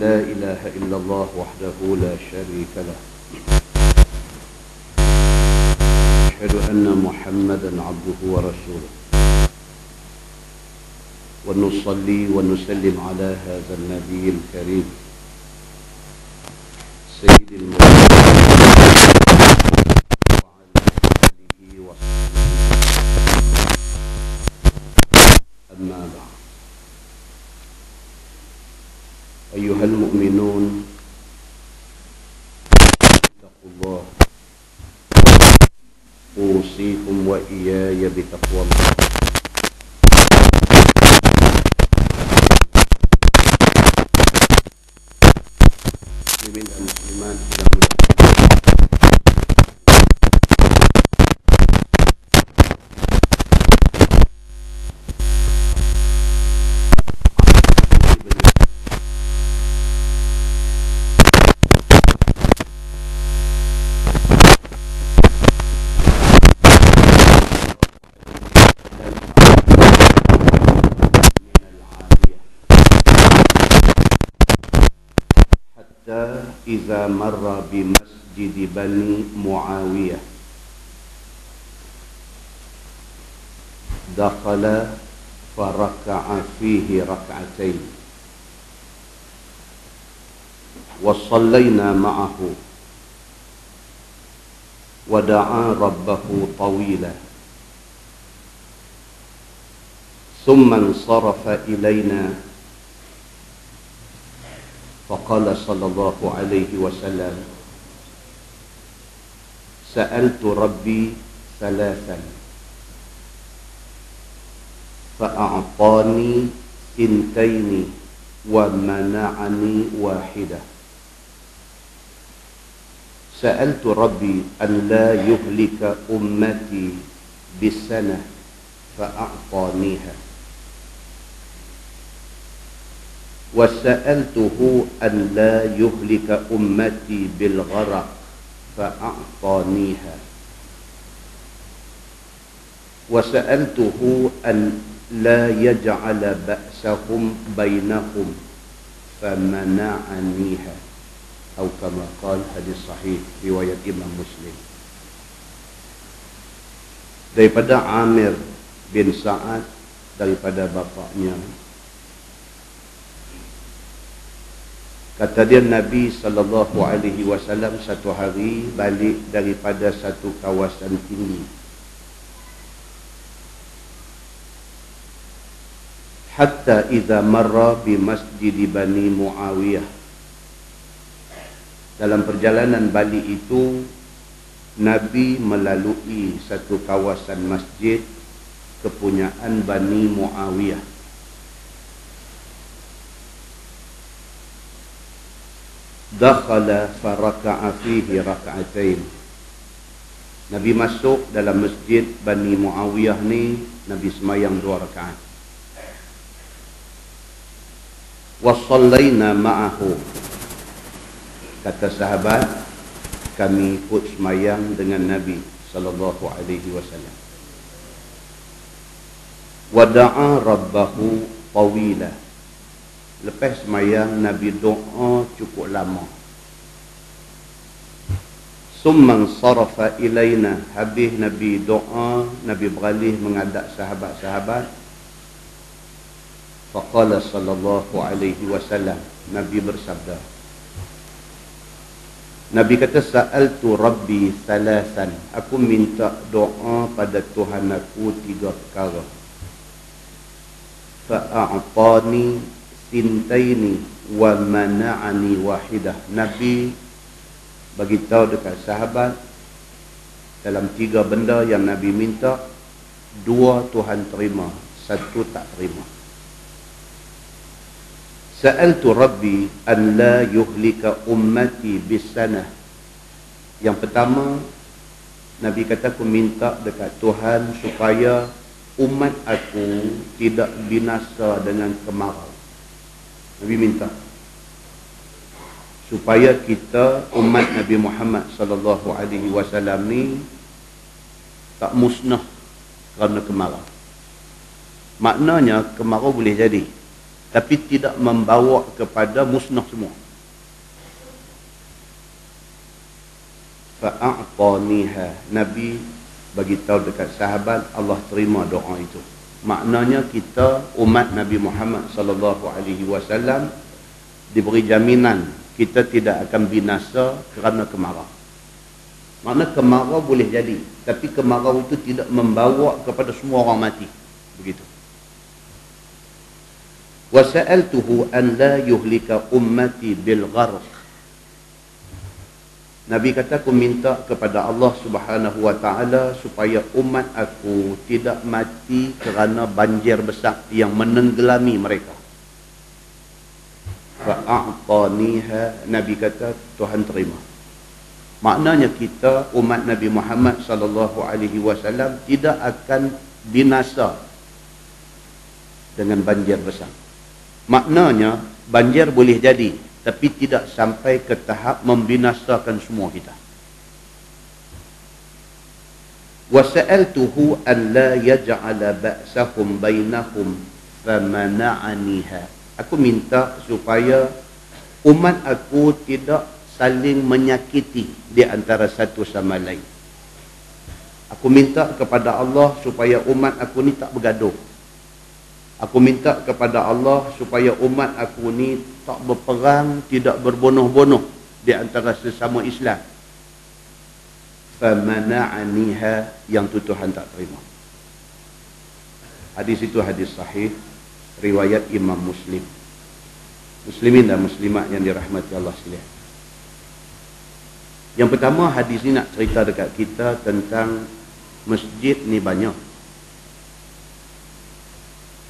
لا إله إلا الله وحده لا شريك له أشهد أن محمدا عبده ورسوله ونصلي ونسلم على هذا النبي الكريم سيد المرسلين وعلى آله وصحبه أما بعد. أيها المؤمنون اتقوا الله أوصيكم وإياي بتقوى الله. Muslimin dan muslimat إذا مر بمسجد بني معاوية دخل فركع فيه ركعتين وصلينا معه ودعا ربه طويلا ثم انصرف إلينا فقال صلى الله عليه وسلم سألت ربي ثلاثا فأعطاني ثنتين ومنعني واحدة. سألت ربي أن لا يهلك أمتي بالسنة فأعطانيها وسألته أن لا يهلك أمتي بالغرق فأعطانيها وسألته أن لا يجعل بأسهم بينهم فمنعنيها أو كما قال hadis sahih riwayat Imam Muslim. Daripada Amir bin Sa'ad, daripada bapaknya, kata dia, Nabi SAW satu hari balik daripada satu kawasan tinggi. Hatta idza marra bi masjid Bani Muawiyah. Dalam perjalanan balik itu, Nabi melalui satu kawasan masjid kepunyaan Bani Muawiyah. Dakhala faraka'a fihi raka'atain. Nabi masuk dalam masjid Bani Muawiyah ni, Nabi semayang 2 rakaat. Wa sallaina ma'ahu. Kata sahabat, kami ikut semayang dengan Nabi sallallahu alaihi wasallam. Wa da'a rabbahu tawila. Lepas semayang, Nabi doa cukup lama. Summan sarafa ilaina. Habis Nabi doa, Nabi beralih menghadap sahabat-sahabat. Faqala sallallahu alaihi wasallam. Nabi bersabda. Nabi kata, sa'altu rabbi thalathan. Aku minta doa pada Tuhan aku 3 perkara. Fa'a'tani tintaini wa mana'ani wahidah. Nabi bagi tahu dekat sahabat, dalam 3 benda yang Nabi minta, 2 Tuhan terima, 1 tak terima. Sa'altu rabbi an la yuhlika ummati bisanah. Yang pertama, Nabi kata, aku minta dekat Tuhan supaya umat aku tidak binasa dengan kemarau. Nabi minta supaya kita umat Nabi Muhammad sallallahu alaihi wasallam ni tak musnah kerana kemarau. Maknanya kemarau boleh jadi, tapi tidak membawa kepada musnah semua. Fa'a'taniha, Nabi bagi tahu dekat sahabat, Allah terima doa itu. Maknanya kita umat Nabi Muhammad sallallahu alaihi wasallam diberi jaminan kita tidak akan binasa kerana kemarau. Makna kemarau boleh jadi, tapi kemarau itu tidak membawa kepada semua orang mati. Begitu. Wa sa'altuhu an la yuhlika ummati bil gharq. Nabi kata, aku minta kepada Allah Subhanahu wa taala supaya umat aku tidak mati kerana banjir besar yang menenggelami mereka. Fa'a'taniha, Nabi kata Tuhan terima. Maknanya kita umat Nabi Muhammad sallallahu alaihi wasallam tidak akan binasa dengan banjir besar. Maknanya banjir boleh jadi, tapi tidak sampai ke tahap membinasakan semua kita. Wa sa'altuhu an la yaj'ala ba'sahum bainahum famana'aniha. Aku minta supaya umat aku tidak saling menyakiti di antara satu sama lain. Aku minta kepada Allah supaya umat aku ni tak bergaduh. Aku minta kepada Allah supaya umat aku ni tak berperang, tidak berbunuh-bunuh di antara sesama Islam. Famana'aniha, yang tu Tuhan tak terima. Hadis itu hadis sahih, riwayat Imam Muslim. Muslimin dan muslimat yang dirahmati Allah sekalian. Yang pertama, hadis ni nak cerita dekat kita tentang masjid ni banyak.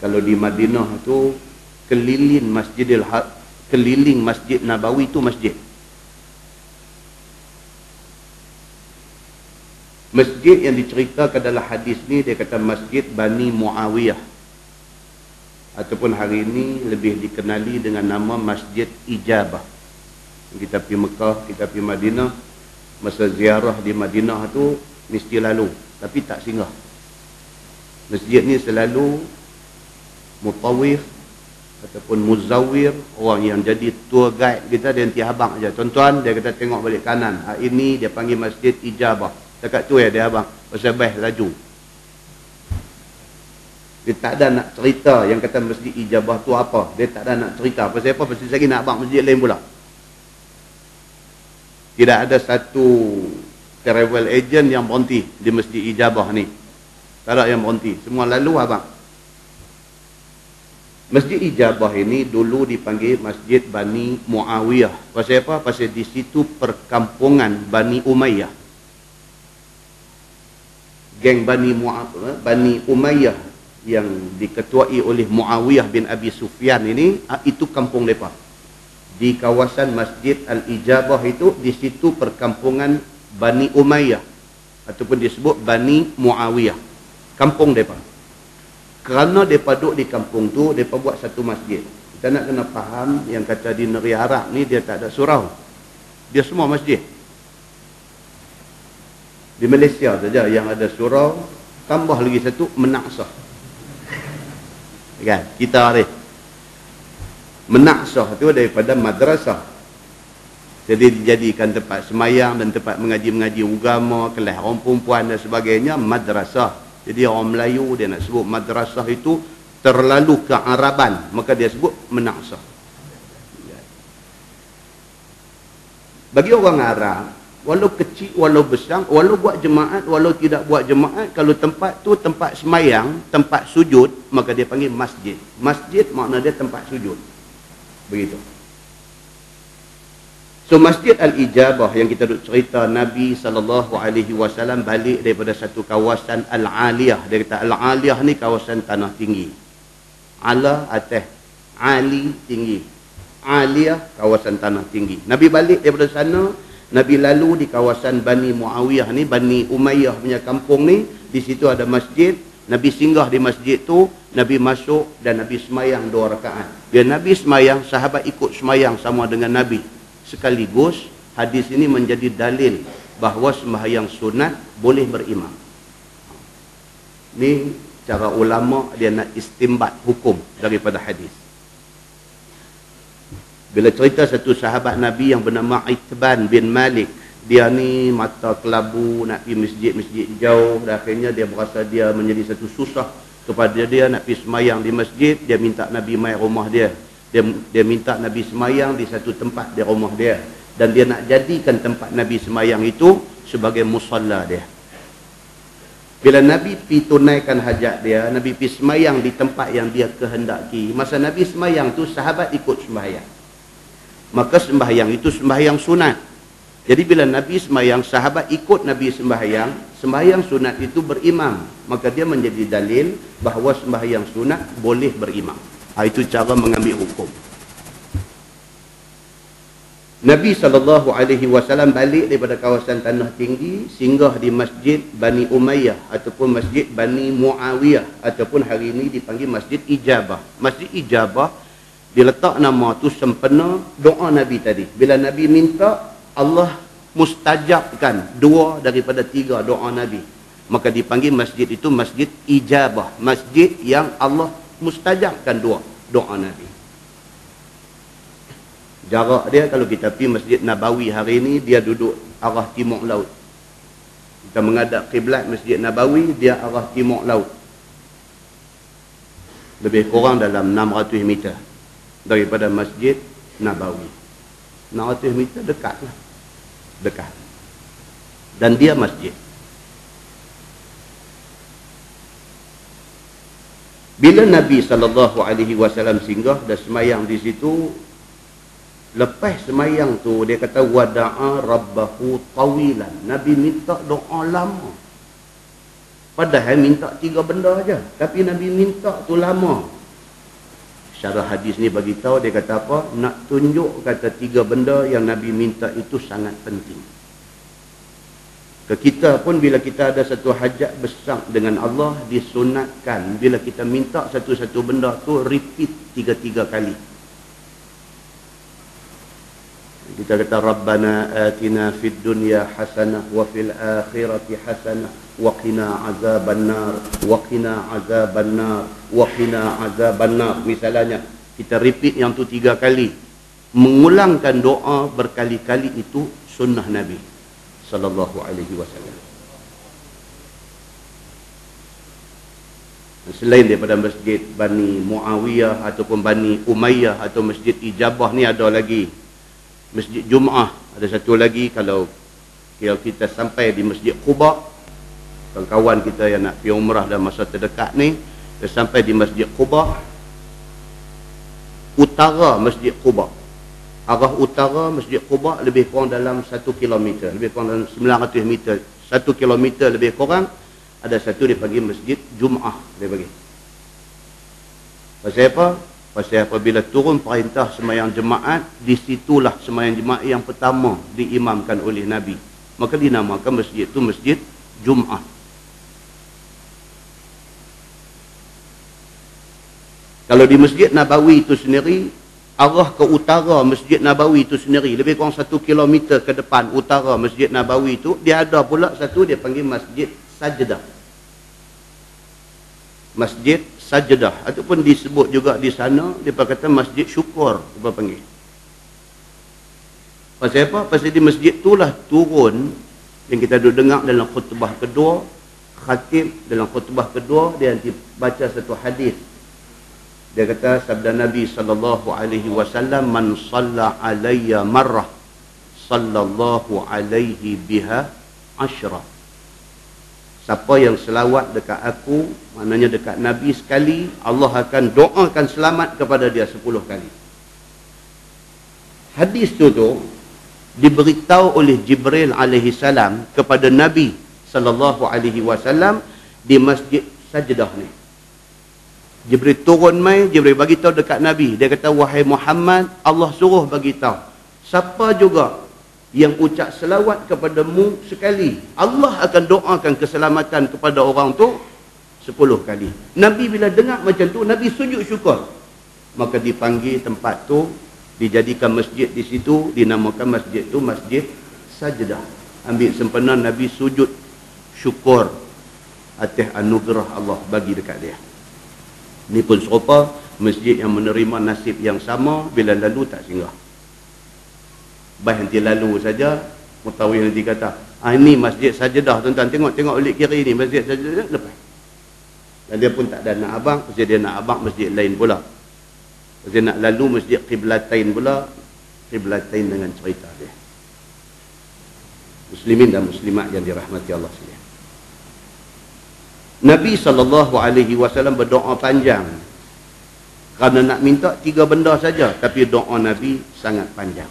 Kalau di Madinah tu keliling Masjid Nabawi tu masjid. Masjid yang diceritakan dalam hadis ni dia kata Masjid Bani Muawiyah, ataupun hari ini lebih dikenali dengan nama Masjid Ijabah. Kita pergi Mekah, kita pergi Madinah, masa ziarah di Madinah tu mesti lalu, tapi tak singgah. Masjid ni selalu mutawif ataupun muzawir, orang yang jadi tour guide kita, dia nanti habang aja. Tuan-tuan, dia kata tengok balik kanan. Ini dia panggil Masjid Ijabah. Dekat tu ya dia habang. Pasal baik laju. Dia tak ada nak cerita yang kata Masjid Ijabah tu apa. Dia tak ada nak cerita. Pasal apa? Pasal lagi nak habang masjid lain pula. Tidak ada satu travel agent yang berhenti di Masjid Ijabah ni. Tak ada yang berhenti. Semua lalu habang. Masjid Ijabah ini dulu dipanggil Masjid Bani Muawiyah. Pasal apa? Pasal di situ perkampungan Bani Umayyah. Geng Bani Umayyah yang diketuai oleh Muawiyah bin Abi Sufyan ini, itu kampung mereka. Di kawasan Masjid Al-Ijabah itu, di situ perkampungan Bani Umayyah, ataupun disebut Bani Muawiyah. Kampung mereka. Kerana mereka duduk di kampung tu, mereka buat satu masjid. Kita nak kena faham yang kata di negeri Arab ni dia tak ada surau. Dia semua masjid. Di Malaysia saja yang ada surau, tambah lagi satu menaksah. Kan? Kita ni menaksah tu daripada madrasah. Jadi dijadikan tempat semayang dan tempat mengaji-mengaji agama, kelas orang perempuan dan sebagainya, madrasah. Jadi orang Melayu dia nak sebut madrasah itu terlalu kearaban, maka dia sebut menaksah. Bagi orang Arab, walau kecil, walau besar, walau buat jemaat, walau tidak buat jemaat, kalau tempat tu tempat semayang, tempat sujud, maka dia panggil masjid. Masjid makna dia tempat sujud. Begitu. So Masjid Al-Ijabah yang kita duk cerita, Nabi SAW balik daripada satu kawasan Al-Aliyah. Dia kata Al-Aliyah ni kawasan tanah tinggi. Ala atas, Ali tinggi. Aliyah kawasan tanah tinggi. Nabi balik daripada sana, Nabi lalu di kawasan Bani Muawiyah ni, Bani Umayyah punya kampung ni. Di situ ada masjid. Nabi singgah di masjid tu, Nabi masuk dan Nabi semayang 2 rakaat. Bila Nabi semayang, sahabat ikut semayang sama dengan Nabi. Sekaligus hadis ini menjadi dalil bahawa sembahyang sunat boleh berimam. Ni cara ulama dia nak istimbat hukum daripada hadis. Bila cerita satu sahabat Nabi yang bernama Itban bin Malik, dia ni mata kelabu, nak pergi masjid-masjid jauh, dan akhirnya dia berasa dia menjadi satu susah kepada dia nak pergi semayang di masjid. Dia minta Nabi mai rumah dia. Dia minta Nabi semayang di satu tempat di rumah dia, dan dia nak jadikan tempat Nabi semayang itu sebagai musalla dia. Bila Nabi pergi tunaikan hajat dia, Nabi pergi semayang di tempat yang dia kehendaki. Masa Nabi semayang tu, sahabat ikut sembahyang. Maka sembahyang itu sembahyang sunat. Jadi bila Nabi semayang, sahabat ikut Nabi sembahyang. Sembahyang sunat itu berimam. Maka dia menjadi dalil bahawa sembahyang sunat boleh berimam. Itu cara mengambil hukum. Nabi SAW balik daripada kawasan Tanah Tinggi, singgah di Masjid Bani Umayyah ataupun Masjid Bani Muawiyah, ataupun hari ini dipanggil Masjid Ijabah. Masjid Ijabah diletak nama tu sempena doa Nabi tadi. Bila Nabi minta, Allah mustajabkan 2 daripada 3 doa Nabi. Maka dipanggil masjid itu Masjid Ijabah. Masjid yang Allah mustajabkan 2 doa Nabi. Jarak dia, kalau kita pergi Masjid Nabawi hari ini, dia duduk arah timur laut. Kita menghadap kiblat Masjid Nabawi, dia arah timur laut. Lebih kurang dalam 600 meter daripada Masjid Nabawi. 600 meter dekat lah. Dekat. Dan dia masjid. Bila Nabi SAW singgah dan semayang di situ, lepas semayang tu, dia kata wada'a rabbahu tawilan. Nabi minta doa lama. Padahal minta 3 benda aja, tapi Nabi minta tu lama. Syarah hadis ni bagi tahu, dia kata apa? Nak tunjuk kata 3 benda yang Nabi minta itu sangat penting. Ke kita pun bila kita ada satu hajat besar dengan Allah, disunatkan bila kita minta satu-satu benda tu repeat 3 kali. Kita kata Rabbana atina fid dunya hasanah wa fil akhirati hasanah wa qina azabannar wa qina azabannar wa qina azabannar. Misalnya kita repeat yang tu 3 kali. Mengulangkan doa berkali-kali itu sunnah Nabi sallallahu alaihi wasallam. Selain daripada Masjid Bani Muawiyah ataupun Bani Umayyah atau Masjid Ijabah ni, ada lagi Masjid Jum'ah. Ada satu lagi, kalau kita sampai di Masjid Quba, kawan-kawan kita yang nak pergi umrah dalam masa terdekat ni, dia sampai di Masjid Quba, utara Masjid Quba, arah utara Masjid Quba lebih kurang dalam 1 km, lebih kurang dalam 900 meter, 1 km lebih kurang. Ada satu dia panggil Masjid Jum'ah, dia bagi. Pasal apa? Pasal apabila turun perintah semayang jemaat, disitulah semayang jemaat yang pertama diimamkan oleh Nabi. Maka dinamakan masjid itu Masjid Jum'ah. Kalau di Masjid Nabawi itu sendiri, arah ke utara Masjid Nabawi itu sendiri, lebih kurang 1 km ke depan utara Masjid Nabawi itu, dia ada pula satu dia panggil Masjid Sajdah. Masjid Sajdah, ataupun disebut juga di sana, dia kata Masjid Syukur, dia panggil. Pasal apa? Pasal di masjid itulah turun, yang kita duduk dengar dalam khutbah kedua, khatib dalam khutbah kedua, dia nanti baca satu hadis. Dia kata sabda Nabi sallallahu alaihi wasallam, man shalla alayya marrah sallallahu alaihi biha ashra. Siapa yang selawat dekat aku, maknanya dekat Nabi sekali, Allah akan doakan selamat kepada dia 10 kali. Hadis tu diberitahu oleh Jibril alaihi salam kepada Nabi sallallahu alaihi wasallam di Masjid Sajdah ni. Jibril turun mai, Jibril bagi tahu dekat Nabi. Dia kata, wahai Muhammad, Allah suruh bagi tahu, siapa juga yang ucap selawat kepadamu sekali, Allah akan doakan keselamatan kepada orang tu 10 kali. Nabi bila dengar macam tu, Nabi sujud syukur. Maka dipanggil tempat tu, dijadikan masjid di situ, dinamakan masjid tu Masjid Sajdah. Ambil sempena Nabi sujud syukur atas anugerah Allah bagi dekat dia. Ini pun serupa, masjid yang menerima nasib yang sama, bila lalu tak singgah. Baik nanti lalu saja, mutawif nanti kata, ini masjid sajadah tuan-tuan, tengok balik kiri ni, masjid sajadah, lepas. Dan dia pun tak ada nak abang, pasal dia nak abang masjid lain pula. Pasal nak lalu masjid Qiblatain pula, Qiblatain dengan cerita dia. Muslimin dan muslimat yang dirahmati Allah sekalian. Nabi SAW berdoa panjang kerana nak minta 3 benda saja, tapi doa Nabi sangat panjang.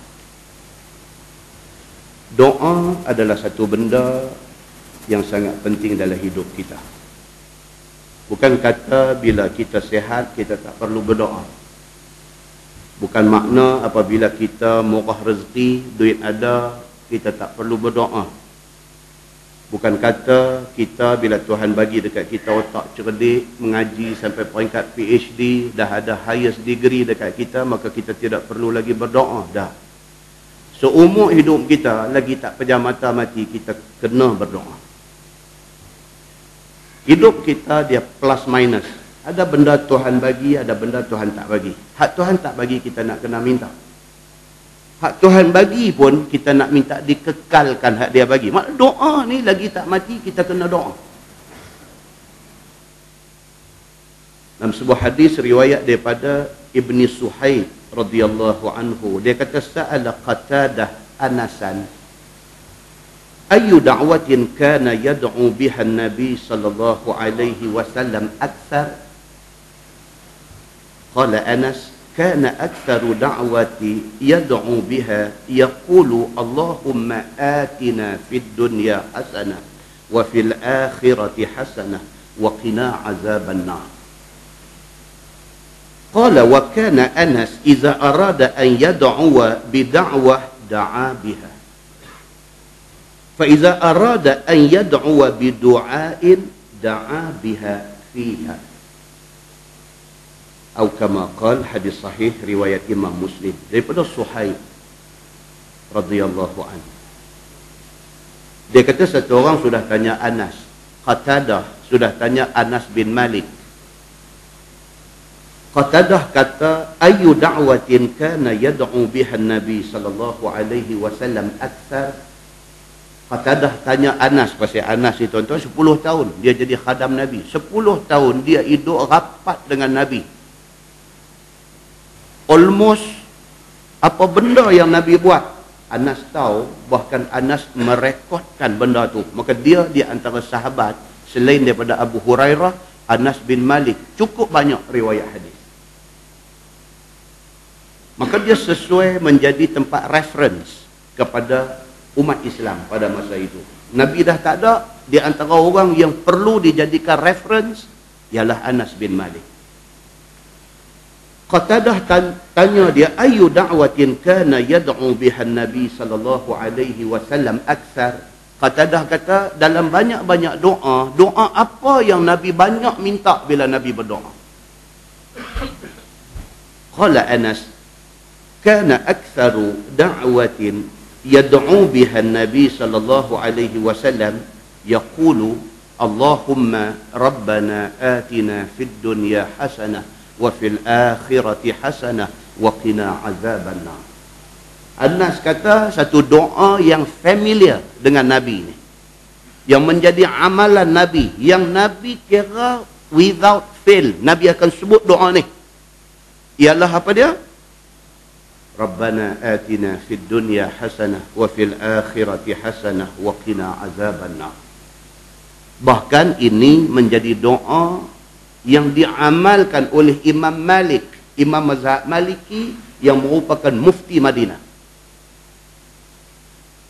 Doa adalah satu benda yang sangat penting dalam hidup kita. Bukan kata bila kita sihat kita tak perlu berdoa. Bukan makna apabila kita murah rezeki, duit ada, kita tak perlu berdoa. Bukan kata kita bila Tuhan bagi dekat kita otak cerdik, mengaji sampai peringkat PhD, dah ada highest degree dekat kita, maka kita tidak perlu lagi berdoa. Dah. Seumur hidup kita, lagi tak pejam mata mati, kita kena berdoa. Hidup kita dia plus minus. Ada benda Tuhan bagi, ada benda Tuhan tak bagi. Hak Tuhan tak bagi, kita nak kena minta. Hak Tuhan bagi pun kita nak minta dikekalkan hak dia bagi. Mak doa ni lagi tak mati, kita kena doa. Dalam sebuah hadis riwayat daripada Ibni Suhaib radhiyallahu anhu, dia kata sa'ala Qatadah Anasan ayu da'watin kana yad'u biha an-nabi sallallahu alaihi wasallam akthar. Qala Anas كان أكثر دعوتي يدعو بها يقول اللهم آتنا في الدنيا حسنة وفي الآخرة حسنة وقنا عذاب النار. قال وكان أنس إذا أراد أن يدعو بدعوة دعا بها فإذا أراد أن يدعو بدعاء دعا بها فيها. Atau kama qal, hadis sahih riwayat Imam Muslim daripada Suhaib radhiyallahu anhu. Dia kata satu orang sudah tanya Anas, Qatadah sudah tanya Anas bin Malik. Qatadah kata ayu da'watin kana yad'u biha an-nabi sallallahu alaihi wasallam akthar. Qatadah tanya Anas, pasal Anas ni tuan-tuan 10 tahun dia jadi khadam Nabi. 10 tahun dia hidup rapat dengan Nabi. Almost apa benda yang Nabi buat, Anas tahu, bahkan Anas merekodkan benda tu. Maka dia di antara sahabat selain daripada Abu Hurairah, Anas bin Malik, cukup banyak riwayat hadis. Maka dia sesuai menjadi tempat reference kepada umat Islam pada masa itu. Nabi dah tak ada, di antara orang yang perlu dijadikan reference ialah Anas bin Malik. Qatadah tanya dia, ayu da'watin kana yad'u biha an-nabi sallallahu alaihi wasallam akthar. Qatadah kata dalam banyak-banyak doa, doa apa yang Nabi banyak minta bila Nabi berdoa? Qala Anas kana aktharu da'watin yad'u biha an-nabi sallallahu alaihi wasallam yaqulu Allahumma rabbana atina fid dunya hasanah wa fil akhirati hasanah wa qina azaban nar. Anas kata satu doa yang familiar dengan Nabi ni, yang menjadi amalan Nabi, yang Nabi kira without fail Nabi akan sebut doa ni, ialah apa dia? Rabbana atina fid dunya hasanah wa fil akhirati hasanah wa qina azaban nar. Bahkan ini menjadi doa yang diamalkan oleh Imam Malik, Imam mazhab Maliki yang merupakan mufti Madinah.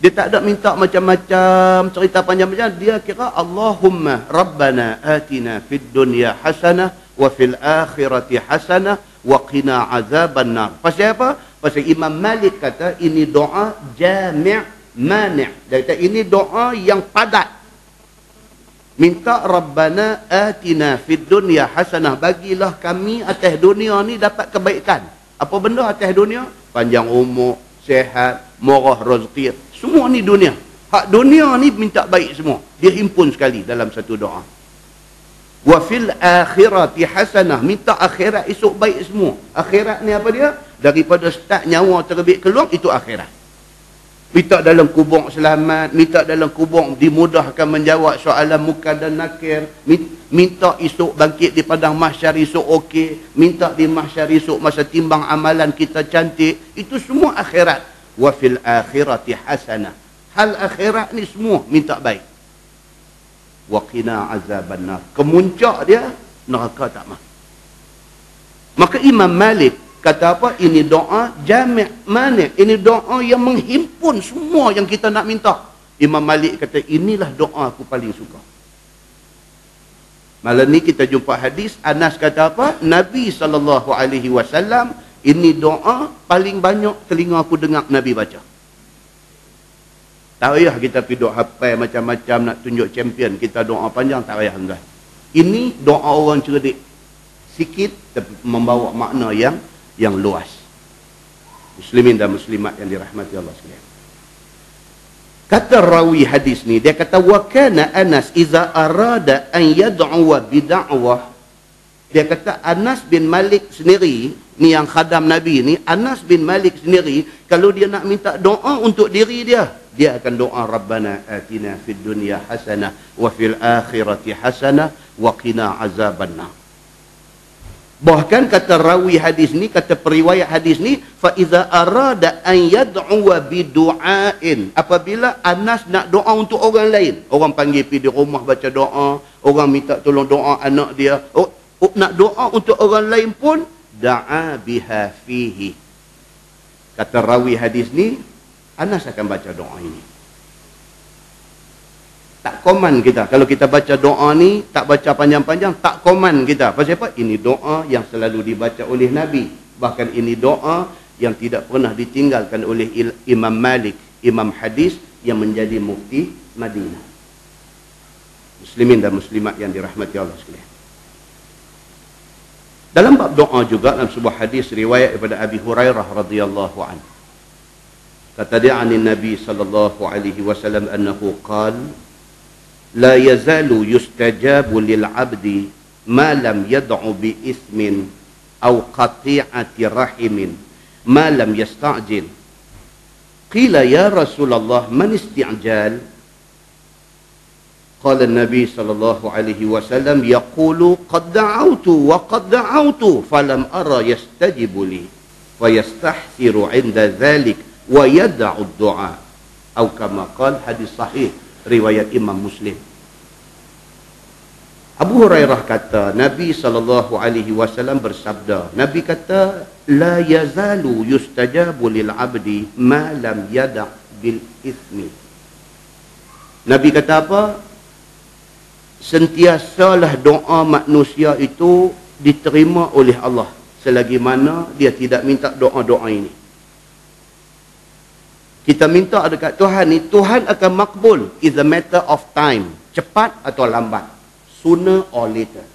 Dia tak ada minta macam-macam cerita panjang-panjang, dia kira Allahumma rabbana atina fid dunya hasanah wa fil akhirati hasanah wa qina azaban nar. Pasal apa? Pasal Imam Malik kata ini doa jami' mani'. Dia kata ini doa yang padat. Minta Rabbana atina fid dunya hasanah, bagilah kami atas dunia ni dapat kebaikan. Apa benda atas dunia? Panjang umur, sihat, murah rezeki, semua ni dunia. Hak dunia ni minta baik semua, dia himpun sekali dalam satu doa. Wa fil akhirati hasanah, minta akhirat esok baik semua. Akhirat ni apa dia? Daripada start nyawa terbit keluar, itu akhirat. Minta dalam kubur selamat, minta dalam kubur dimudahkan menjawab soalan munkar dan nakir, minta esok bangkit di padang mahsyar esok okey, minta di mahsyar esok masa timbang amalan kita cantik. Itu semua akhirat. Wa fil akhirati hasanah. Hal akhirat ni semua minta baik. Wa qina azabannar. Kemuncak dia neraka tak mah. Maka Imam Malik kata apa? Ini doa jami' mani'. Ini doa yang menghimpun semua yang kita nak minta. Imam Malik kata, inilah doa aku paling suka. Malam ni kita jumpa hadis, Anas kata apa? Nabi SAW, ini doa paling banyak telinga aku dengar Nabi baca. Tak payah kita pergi doa hafal macam-macam nak tunjuk champion. Kita doa panjang, tak payah tuan. Ini doa orang cerdik. Sikit tapi membawa makna yang luas. Muslimin dan muslimat yang dirahmati Allah sekalian. Kata rawi hadis ni, dia kata wa kana Anas iza arada an yad'u bid'awah. Dia kata Anas bin Malik sendiri, ni yang khadam Nabi ni, Anas bin Malik sendiri, kalau dia nak minta doa untuk diri dia, dia akan doa Rabbana atina fid dunya hasanah wa fil akhirati hasanah wa qina azabannar. Bahkan kata rawi hadis ni, kata periwayat hadis ni, fa iza arada an yad'u bidu'ain, apabila Anas nak doa untuk orang lain, orang panggil pergi di rumah baca doa, orang minta tolong doa anak dia, nak doa untuk orang lain pun, da'a biha fihi. Kata rawi hadis ni, Anas akan baca doa ini. Tak komen kita. Kalau kita baca doa ni, tak baca panjang-panjang, tak komen kita. Pasal apa? Ini doa yang selalu dibaca oleh Nabi. Bahkan ini doa yang tidak pernah ditinggalkan oleh Imam Malik, Imam Hadis yang menjadi mufti Madinah. Muslimin dan muslimat yang dirahmati Allah sekalian. Dalam bab doa juga, dalam sebuah hadis riwayat daripada Abi Hurairah radhiyallahu anhu. Kata dia anin Nabi sallallahu alaihi wasallam annahu qala la yazalu yustajabu lil abdi ma lam yad'u bi ismin aw qati'ati rahimin ma lam yasta'jil. Qila ya Rasulullah man isti'jal? Qala an-nabi sallallahu alaihi wasallam yaqulu qad da'awtu wa qad da'awtu falam ara yastajibu li wa yastahsiru 'inda dhalik wa yad'u ad-du'a atau kama qala. Hadis sahih riwayat Imam Muslim. Abu Hurairah kata, Nabi SAW bersabda, Nabi kata, la yazalu yustajabu lil abdi ma lam yada' bil ismi. Nabi kata apa? Sentiasalah doa manusia itu diterima oleh Allah selagi mana dia tidak minta doa-doa ini. Kita minta dekat Tuhan ni, Tuhan akan makbul. It's a matter of time. Cepat atau lambat. Sooner or later.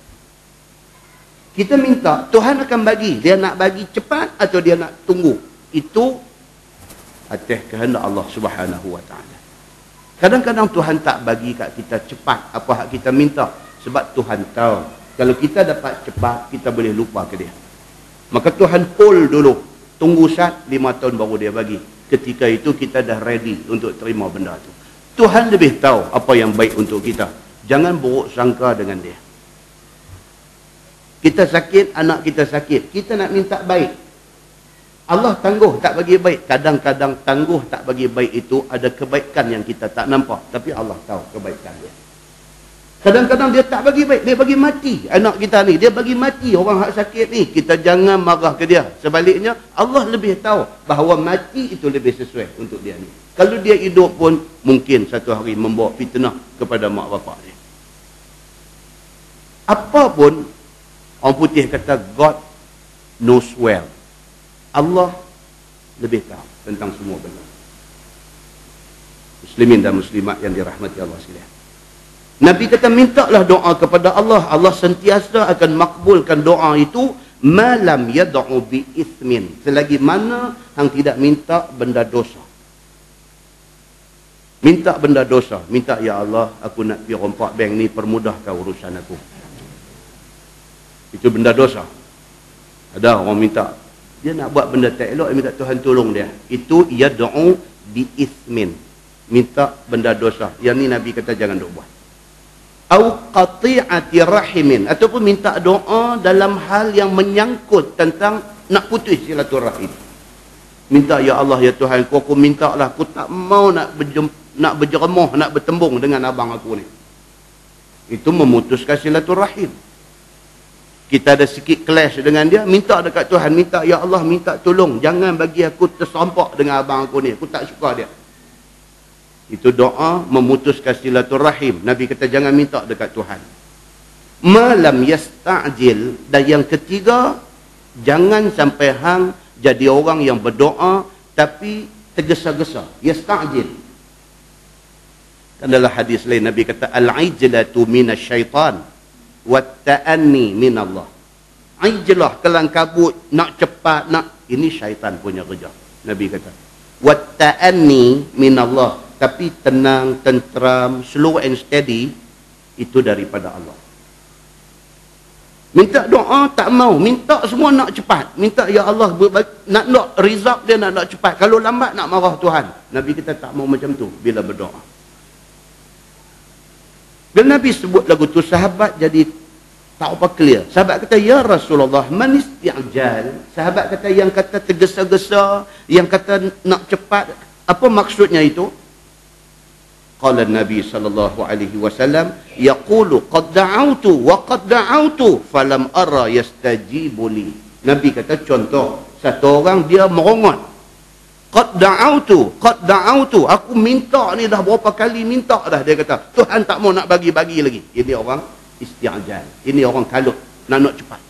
Kita minta, Tuhan akan bagi. Dia nak bagi cepat atau dia nak tunggu. Itu atas kehendak Allah Subhanahu wa ta'ala. Kadang-kadang Tuhan tak bagi kat kita cepat apa hak kita minta. Sebab Tuhan tahu. Kalau kita dapat cepat, kita boleh lupa ke dia. Maka Tuhan hold dulu. Tunggu 5 tahun baru dia bagi. Ketika itu kita dah ready untuk terima benda tu. Tuhan lebih tahu apa yang baik untuk kita. Jangan buruk sangka dengan dia. Kita sakit, anak kita sakit. Kita nak minta baik. Allah tangguh tak bagi baik. Kadang-kadang tangguh tak bagi baik itu ada kebaikan yang kita tak nampak. Tapi Allah tahu kebaikan dia. Kadang-kadang dia tak bagi baik. Dia bagi mati anak kita ni. Dia bagi mati orang hak sakit ni. Kita jangan marah ke dia. Sebaliknya, Allah lebih tahu bahawa mati itu lebih sesuai untuk dia ni. Kalau dia hidup pun, mungkin satu hari membawa fitnah kepada mak bapak dia. Apa pun, orang putih kata, God knows well. Allah lebih tahu tentang semua benda. Muslimin dan muslimat yang dirahmati Allah sekalian. Nabi kata, mintalah doa kepada Allah. Allah sentiasa akan makbulkan doa itu. Malam yad'u bi ismin. Selagi mana hang tidak minta benda dosa. Minta benda dosa. Minta, ya Allah, aku nak pergi rompak bank ni, permudahkan urusan aku. Itu benda dosa. Ada orang minta, dia nak buat benda tak elok, dia minta Tuhan tolong dia. Itu yad'u biithmin, minta benda dosa. Yang ni Nabi kata jangan duk buat. Au qati'ati rahimin, ataupun minta doa dalam hal yang menyangkut tentang nak putus silaturahim. Minta, ya Allah, ya Tuhan, aku minta lah, aku tak mau nak berjeremuh, nak bertembung dengan abang aku ni. Itu memutuskan silaturahim. Kita ada sikit clash dengan dia, minta dekat Tuhan, minta, ya Allah, minta tolong, jangan bagi aku terserempak dengan abang aku ni, aku tak suka dia. Itu doa memutuskan silaturahim. Nabi kata jangan minta dekat Tuhan. Malam yasta'jil. Dan yang ketiga, jangan sampai hang jadi orang yang berdoa tapi tergesa-gesa. Yasta'jil. Dalam hadis lain Nabi kata al-ijlatu minasyaitan wa ta'anni minallah. Ijlah, kelang kabut, nak cepat, nak, ini syaitan punya kerja. Nabi kata wa ta'anni minallah. Tapi tenang, tenteram, slow and steady, itu daripada Allah. Minta doa tak mau, minta semua nak cepat. Minta, ya Allah, nak result dia nak cepat. Kalau lambat nak marah Tuhan. Nabi kita tak mau macam tu bila berdoa. Bila Nabi sebut lagu tu, sahabat jadi tak apa clear. Sahabat kata, ya Rasulullah, man isti'jal. Sahabat kata, yang kata tergesa-gesa, yang kata nak cepat, apa maksudnya itu? Qala Nabi sallallahu alaihi wasallam, yaqulu qad da'awtu wa qad da'awtu falam ara yastajibu li. Nabi kata contoh, satu orang dia merongot. Qad da'awtu, aku minta ni dah berapa kali minta dah, dia kata Tuhan tak mau nak bagi lagi. Ini orang isti'jal. Ini orang kalut, nak cepat.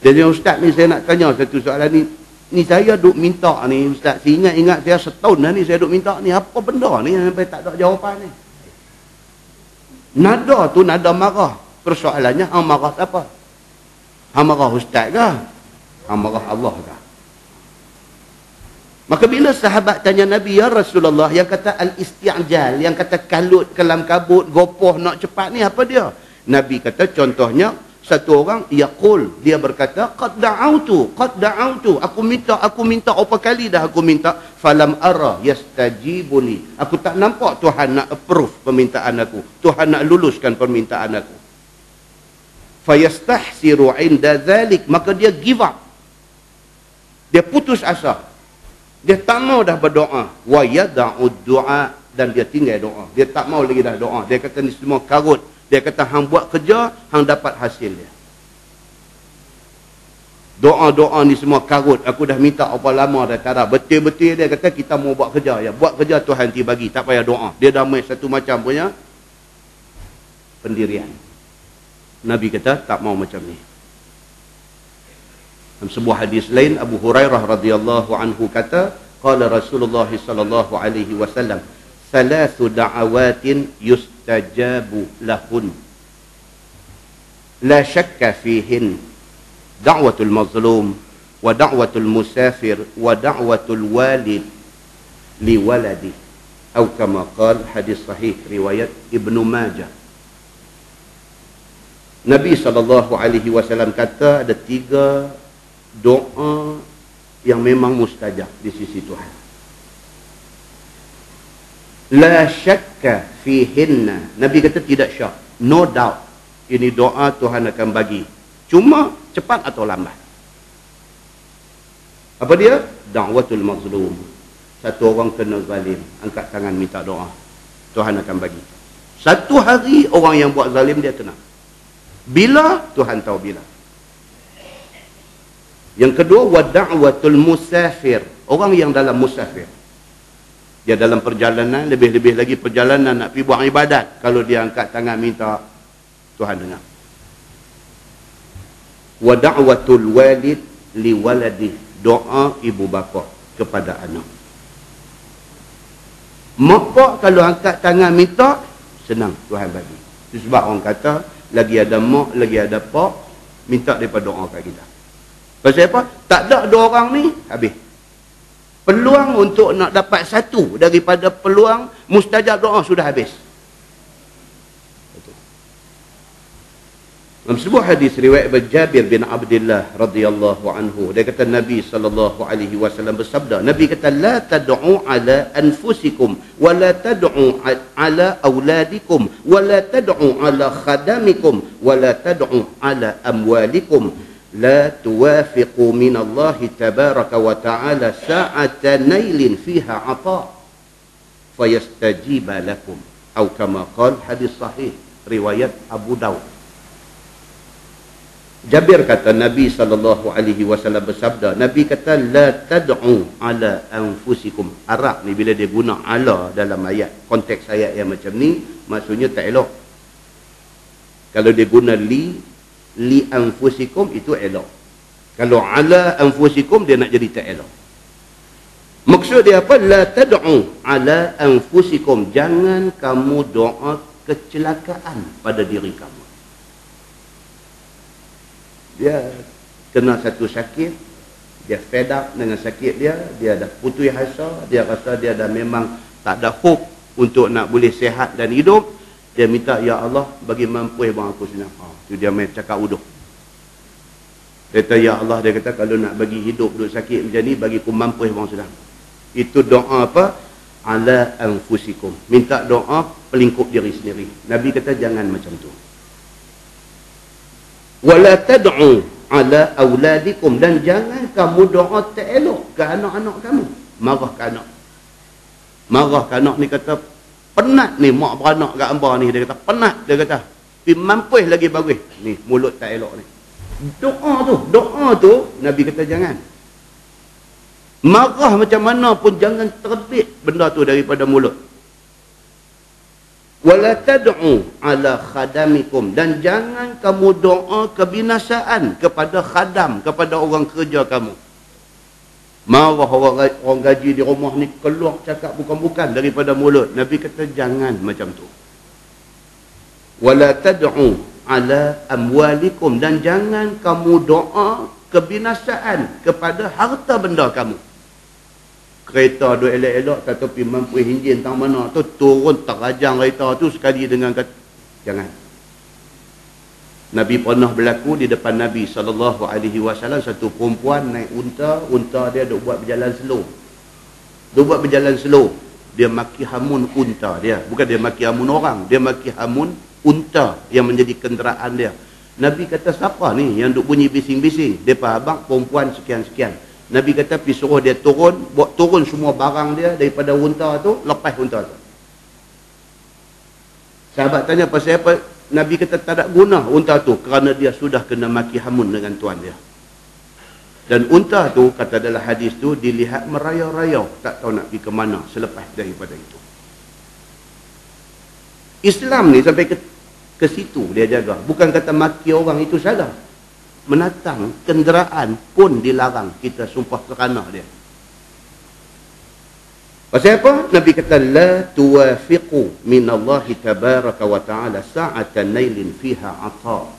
Jadi ustaz ni saya nak tanya satu soalan ni saya duk minta ni ustaz, saya ingat saya setahun dah ni saya duk minta ni, apa benda ni sampai tak ada jawapan ni? Nada tu nada marah. Persoalannya hang marah apa? Hang marah ustaz ke? Hang marah Allah ke? Maka bila sahabat tanya Nabi, ya Rasulullah, yang kata al-isti'jal, yang kata kalut, kelam kabut, gopoh nak cepat ni apa dia? Nabi kata contohnya, satu orang yaqul, dia berkata qad da'awtu, aku minta apa kali dah aku minta, falam ara yastajibu li, aku tak nampak Tuhan nak approve permintaan aku, Tuhan nak luluskan permintaan aku. Fayastahsiru 'inda dhalik, maka dia give up, dia putus asa, dia tak mau dah berdoa. Wa yada'ud du'a, dan dia tinggal doa, dia tak mau lagi dah doa. Dia kata ni semua karut. Dia kata hang buat kerja, hang dapat hasil dia. Doa-doa ni semua karut. Aku dah minta apa lama dah tak ada. Betul-betul dia kata kita mau buat kerja. Ya, buat kerja Tuhan ti bagi, tak payah doa. Dia dah main satu macam punya pendirian. Nabi kata tak mau macam ni. Dalam sebuah hadis lain, Abu Hurairah radhiyallahu anhu kata, qala Rasulullah sallallahu alaihi wasallam, thalathu da'awatin yustajabu lahun la syakka fihin, da'watul mazlum wa da'watul musafir wa da'watul walid li waladi, atau kama qala, hadis sahih riwayat Ibnu Majah. Nabi SAW kata ada 3 doa yang memang mustajab di sisi Tuhan. La syakka fihinna, Nabi kata tidak syak, no doubt, ini doa Tuhan akan bagi, cuma cepat atau lambat. Apa dia? Da'watul mazlum, satu orang kena zalim, angkat tangan minta doa, Tuhan akan bagi. Satu hari orang yang buat zalim dia kena. Bila? Tuhan tahu bila. Yang kedua, wa da'watul musafir, orang yang dalam musafir, dia dalam perjalanan, lebih-lebih lagi perjalanan nak pergi buat ibadat, kalau dia angkat tangan minta, Tuhan dengar. Wa da'watul walid li waladi, doa ibu bapa kepada anak. Mak pak kalau angkat tangan minta, senang Tuhan bagi. Itu sebab orang kata lagi ada mak, lagi ada pak, minta daripada doa kat kita. Pasal apa? Tak ada 2 orang ni, habis. Peluang untuk nak dapat satu daripada peluang mustajab doa sudah habis. Dalam sebuah hadis riwayat Jabir bin Abdullah radhiyallahu anhu, dia kata Nabi sallallahu alaihi wasallam bersabda, Nabi kata la tad'u ala anfusikum wa la tad'u ala auladikum wa la tad'u ala khadamikum wa la tad'u ala amwalikum la tuwafiqu min Allah tabaraka wa ta'ala sa'ata nailin fiha 'ata fayastajiba lakum atau kama qala, hadis sahih riwayat Abu Daud. Jabir kata Nabi sallallahu alaihi wasallam bersabda, Nabi kata la tad'u ala anfusikum. Arab ni bila dia guna ala dalam ayat, konteks ayat yang macam ni, maksudnya tak elok. Kalau dia guna li anfusikum, itu elok. Kalau ala anfusikum, dia nak jadi tak elok. Maksud dia apa? La tad'u ala anfusikum. Jangan kamu doa kecelakaan pada diri kamu. Dia kena satu sakit, dia fed up dengan sakit dia dah putus asa, dia rasa dia dah memang tak ada hope untuk nak boleh sihat dan hidup. Dia minta, ya Allah bagi mampu bang aku senang. Tu dia main cakap uduh. Dia kata, ya Allah, dia kata kalau nak bagi hidup duduk sakit macam ni, bagi aku mampu bang senang. Itu doa apa? Ala anfusikum. Minta doa pelingkup diri sendiri. Nabi kata jangan macam tu. Wala tad'u ala auladikum, dan jangan kamu doa tak elok ke anak-anak kamu. Marah ke anak. Marah ke anak ni, kata penat ni mak beranak kat hamba ni, dia kata penat, dia kata pi mampus lagi bagus ni, mulut tak elok ni. Doa tu Nabi kata jangan. Marah macam mana pun jangan terbit benda tu daripada mulut. Wala tad'u ala khadamikum, dan jangan kamu doa kebinasaan kepada khadam, kepada orang kerja kamu. Marah orang gaji di rumah ni, keluar cakap bukan-bukan daripada mulut. Nabi kata jangan macam tu. Wala tad'u ala amwalikum, dan jangan kamu doa kebinasaan kepada harta benda kamu. Kereta duk elok-elok, tak tahu pergi mampu enjin tang mana tu, turun terajang kereta tu sekali dengan kata jangan. Nabi pernah berlaku di depan Nabi SAW, satu perempuan naik unta dia duk buat berjalan slow. Dia maki hamun unta dia, bukan dia maki hamun orang, dia maki hamun unta yang menjadi kenderaan dia. Nabi kata siapa ni yang duk bunyi bising-bising? Depa abang perempuan sekian-sekian. Nabi kata pergi suruh dia turun, buat turun semua barang dia daripada unta tu, lepas unta tu. Sahabat tanya pasal apa? Nabi kata tak ada guna unta tu, kerana dia sudah kena maki hamun dengan tuan dia. Dan unta tu, kata dalam hadis tu, dilihat meraya-raya, tak tahu nak pergi ke mana selepas daripada itu. Islam ni sampai ke situ dia jaga. Bukan kata maki orang itu salah. Menatang kenderaan pun dilarang, kita sumpah serana dia. Pasal apa? Nabi kata la tuwafiqu minallahi tabaraka wa ta'ala sa'atan nailin fiha 'ata.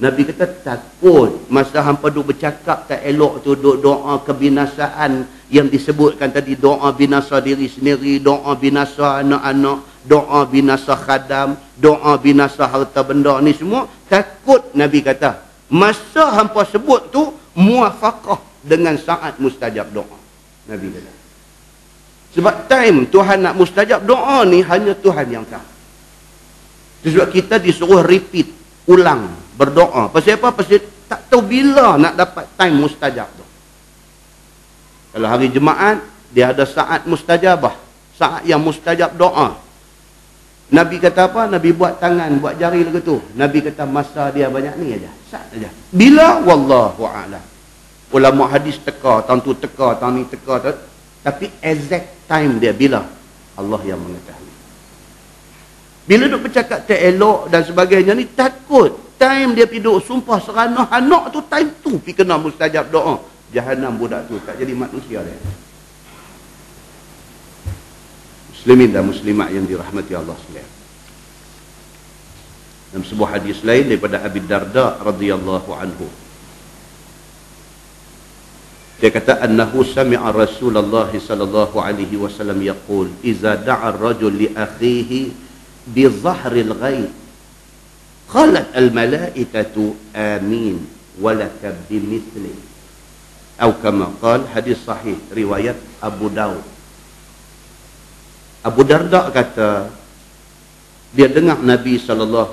Nabi kata takut masa hampa duk bercakap tak elok tu, duk doa kebinasaan yang disebutkan tadi, doa binasa diri sendiri, doa binasa anak-anak, doa binasa khadam, doa binasa harta benda ni semua. Takut Nabi kata masa hampa sebut tu muafaqah dengan saat mustajab doa. Nabi kata. Sebab time Tuhan nak mustajab doa ni hanya Tuhan yang tahu. Sebab kita disuruh repeat, ulang berdoa. Pasal apa? Pasal tak tahu bila nak dapat time mustajab tu. Kalau hari Jumaat dia ada saat mustajabah, saat yang mustajab doa. Nabi kata apa? Nabi buat tangan, buat jari lagu tu. Nabi kata masa dia banyak ni aja, saat aja. Bila? Wallahu a'lam. Ulama hadis teka, tahun tu teka, tahun ni teka, tapi exact time dia bila? Allah yang mengetahui. Bila duk bercakap tak elok dan sebagainya ni, takut time dia pergi duk sumpah serana anak tu, time tu pergi kena mustajab doa. Jahannam budak tu, tak jadi manusia dia. Muslimin dan muslimat yang dirahmati Allah sekalian. Dalam sebuah hadis lain daripada Abi Darda radhiyallahu anhu, dia kata annahu sami'a Rasulullah sallallahu alaihi wasallam yaqul idza da'a ar-rajul li akhihi bi dhahril ghaib Qalat al-malaikatu amin walaka bimithli. Atau kama qala, hadis sahih riwayat Abu Daud. Abu Darda kata, dia dengar Nabi SAW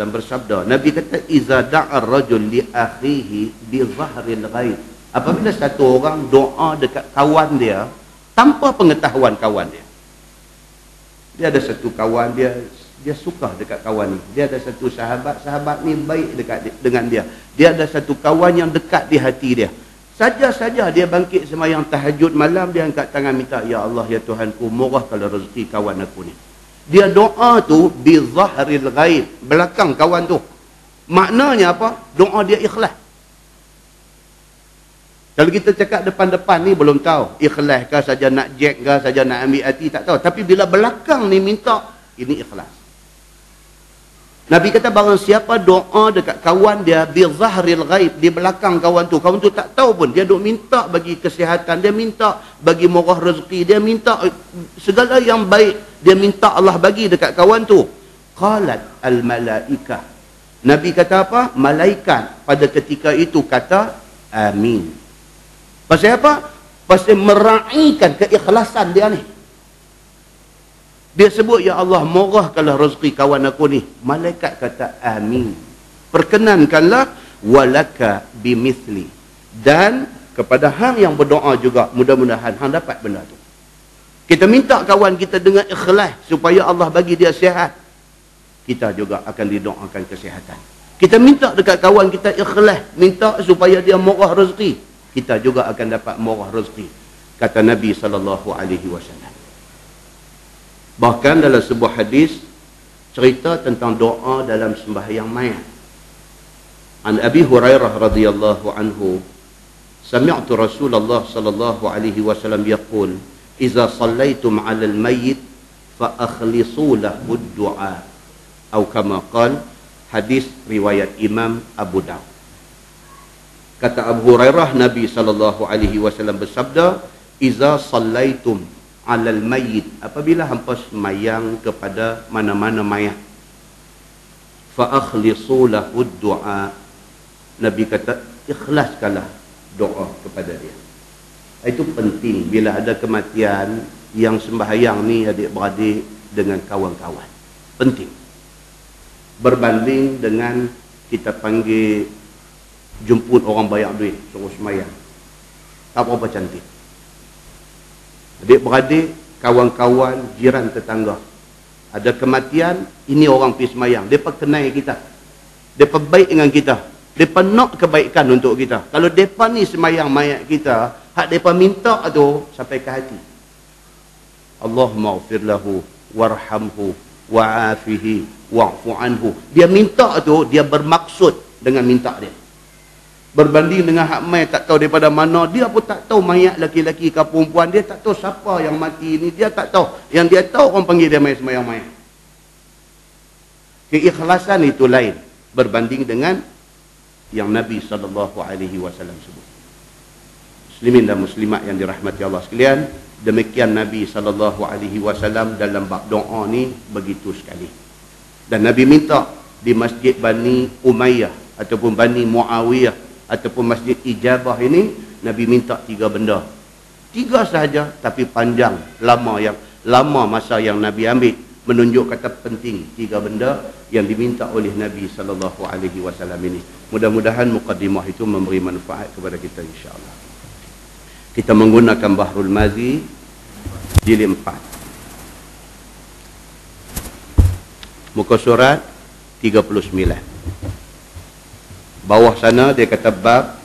bersabda. Nabi kata, iza da'a rajul li akhihi bi zahril ghaib. Apabila satu orang doa dekat kawan dia tanpa pengetahuan kawan dia. Dia ada satu kawan dia suka dekat kawan ni. Dia ada satu sahabat ni baik dengan dia. Dia ada satu kawan yang dekat di hati dia. Saja-saja dia bangkit sembahyang tahajud malam, dia angkat tangan minta, ya Allah, ya Tuhanku, murahkanlah rezeki kawan aku ni. Dia doa tu bi zahril ghaib, belakang kawan tu. Maknanya apa? Doa dia ikhlas. Kalau kita cakap depan-depan ni belum tahu ikhlas ke, saja nak jack ke, saja nak ambil hati, tak tahu. Tapi bila belakang ni minta, ini ikhlas. Nabi kata, barang siapa doa dekat kawan dia bi zahril ghaib, di belakang kawan tu tak tahu pun, dia duk minta bagi kesihatan, dia minta bagi murah rezeki, dia minta segala yang baik, dia minta Allah bagi dekat kawan tu. Qalat al malaikah, Nabi kata apa? Malaikat pada ketika itu kata amin. Pasal apa? Pasal meraihkan keikhlasan dia ni. Dia sebut, ya Allah, murahkanlah rezeki kawan aku ni. Malaikat kata amin. Perkenankanlah walaka bimithli. Dan kepada hang yang berdoa juga, mudah-mudahan hang dapat benda tu. Kita minta kawan kita dengan ikhlas supaya Allah bagi dia sihat, kita juga akan didoakan kesihatan. Kita minta dekat kawan kita ikhlas, minta supaya dia murah rezeki, kita juga akan dapat murah rezeki. Kata Nabi SAW. Bahkan dalam sebuah hadis cerita tentang doa dalam sembahyang mayat. An Abi Hurairah radhiyallahu anhu, sami'tu Rasulullah sallallahu alaihi wasallam yaqul, "Idza shallaitum 'alal mayyit fa akhlisu lahu ad-du'a." Atau kama qala, hadis riwayat Imam Abu Daud. Kata Abu Hurairah, Nabi sallallahu alaihi wasallam bersabda, "Idza shallaitum 'alal mayyit," apabila hampa sembahyang kepada mana-mana mayat, fa akhlisu lahu ad-du'a, Nabi kata ikhlaskanlah doa kepada dia. Itu penting bila ada kematian yang sembahyang ni adik-beradik dengan kawan-kawan. Penting. Berbanding dengan kita panggil jemput orang bayar duit suruh sembahyang. Tak berapa cantik. Adik-beradik, kawan-kawan, jiran tetangga, ada kematian, ini orang pergi sembahyang, mereka kenal kita, mereka baik dengan kita, mereka nak kebaikan untuk kita. Kalau mereka ni sembahyang mayat kita, hak mereka minta tu sampai ke hati. Allahumma ghfir lahu warhamhu wa'afihi wa'fu anhu. Dia minta tu, dia bermaksud dengan minta dia. Berbanding dengan hak mai tak tahu daripada mana, dia pun tak tahu mayat laki-laki ke perempuan, dia tak tahu siapa yang mati ni, dia tak tahu. Yang dia tahu orang panggil dia mai sembahyang mayat. Keikhlasan itu lain berbanding dengan yang Nabi SAW sebut. Muslimin dan muslimat yang dirahmati Allah sekalian, demikian Nabi SAW dalam bab doa ni begitu sekali. Dan Nabi minta di Masjid Bani Umayyah ataupun Bani Muawiyah ataupun Masjid Ijabah ini, Nabi minta 3 benda. 3 sahaja, tapi panjang, lama masa yang Nabi ambil, menunjuk kata penting 3 benda yang diminta oleh Nabi SAW ini. Mudah-mudahan muqaddimah itu memberi manfaat kepada kita insya-Allah. Kita menggunakan Bahrul Mazi jilid 4. Muka surat 39. Bawah sana dia kata bab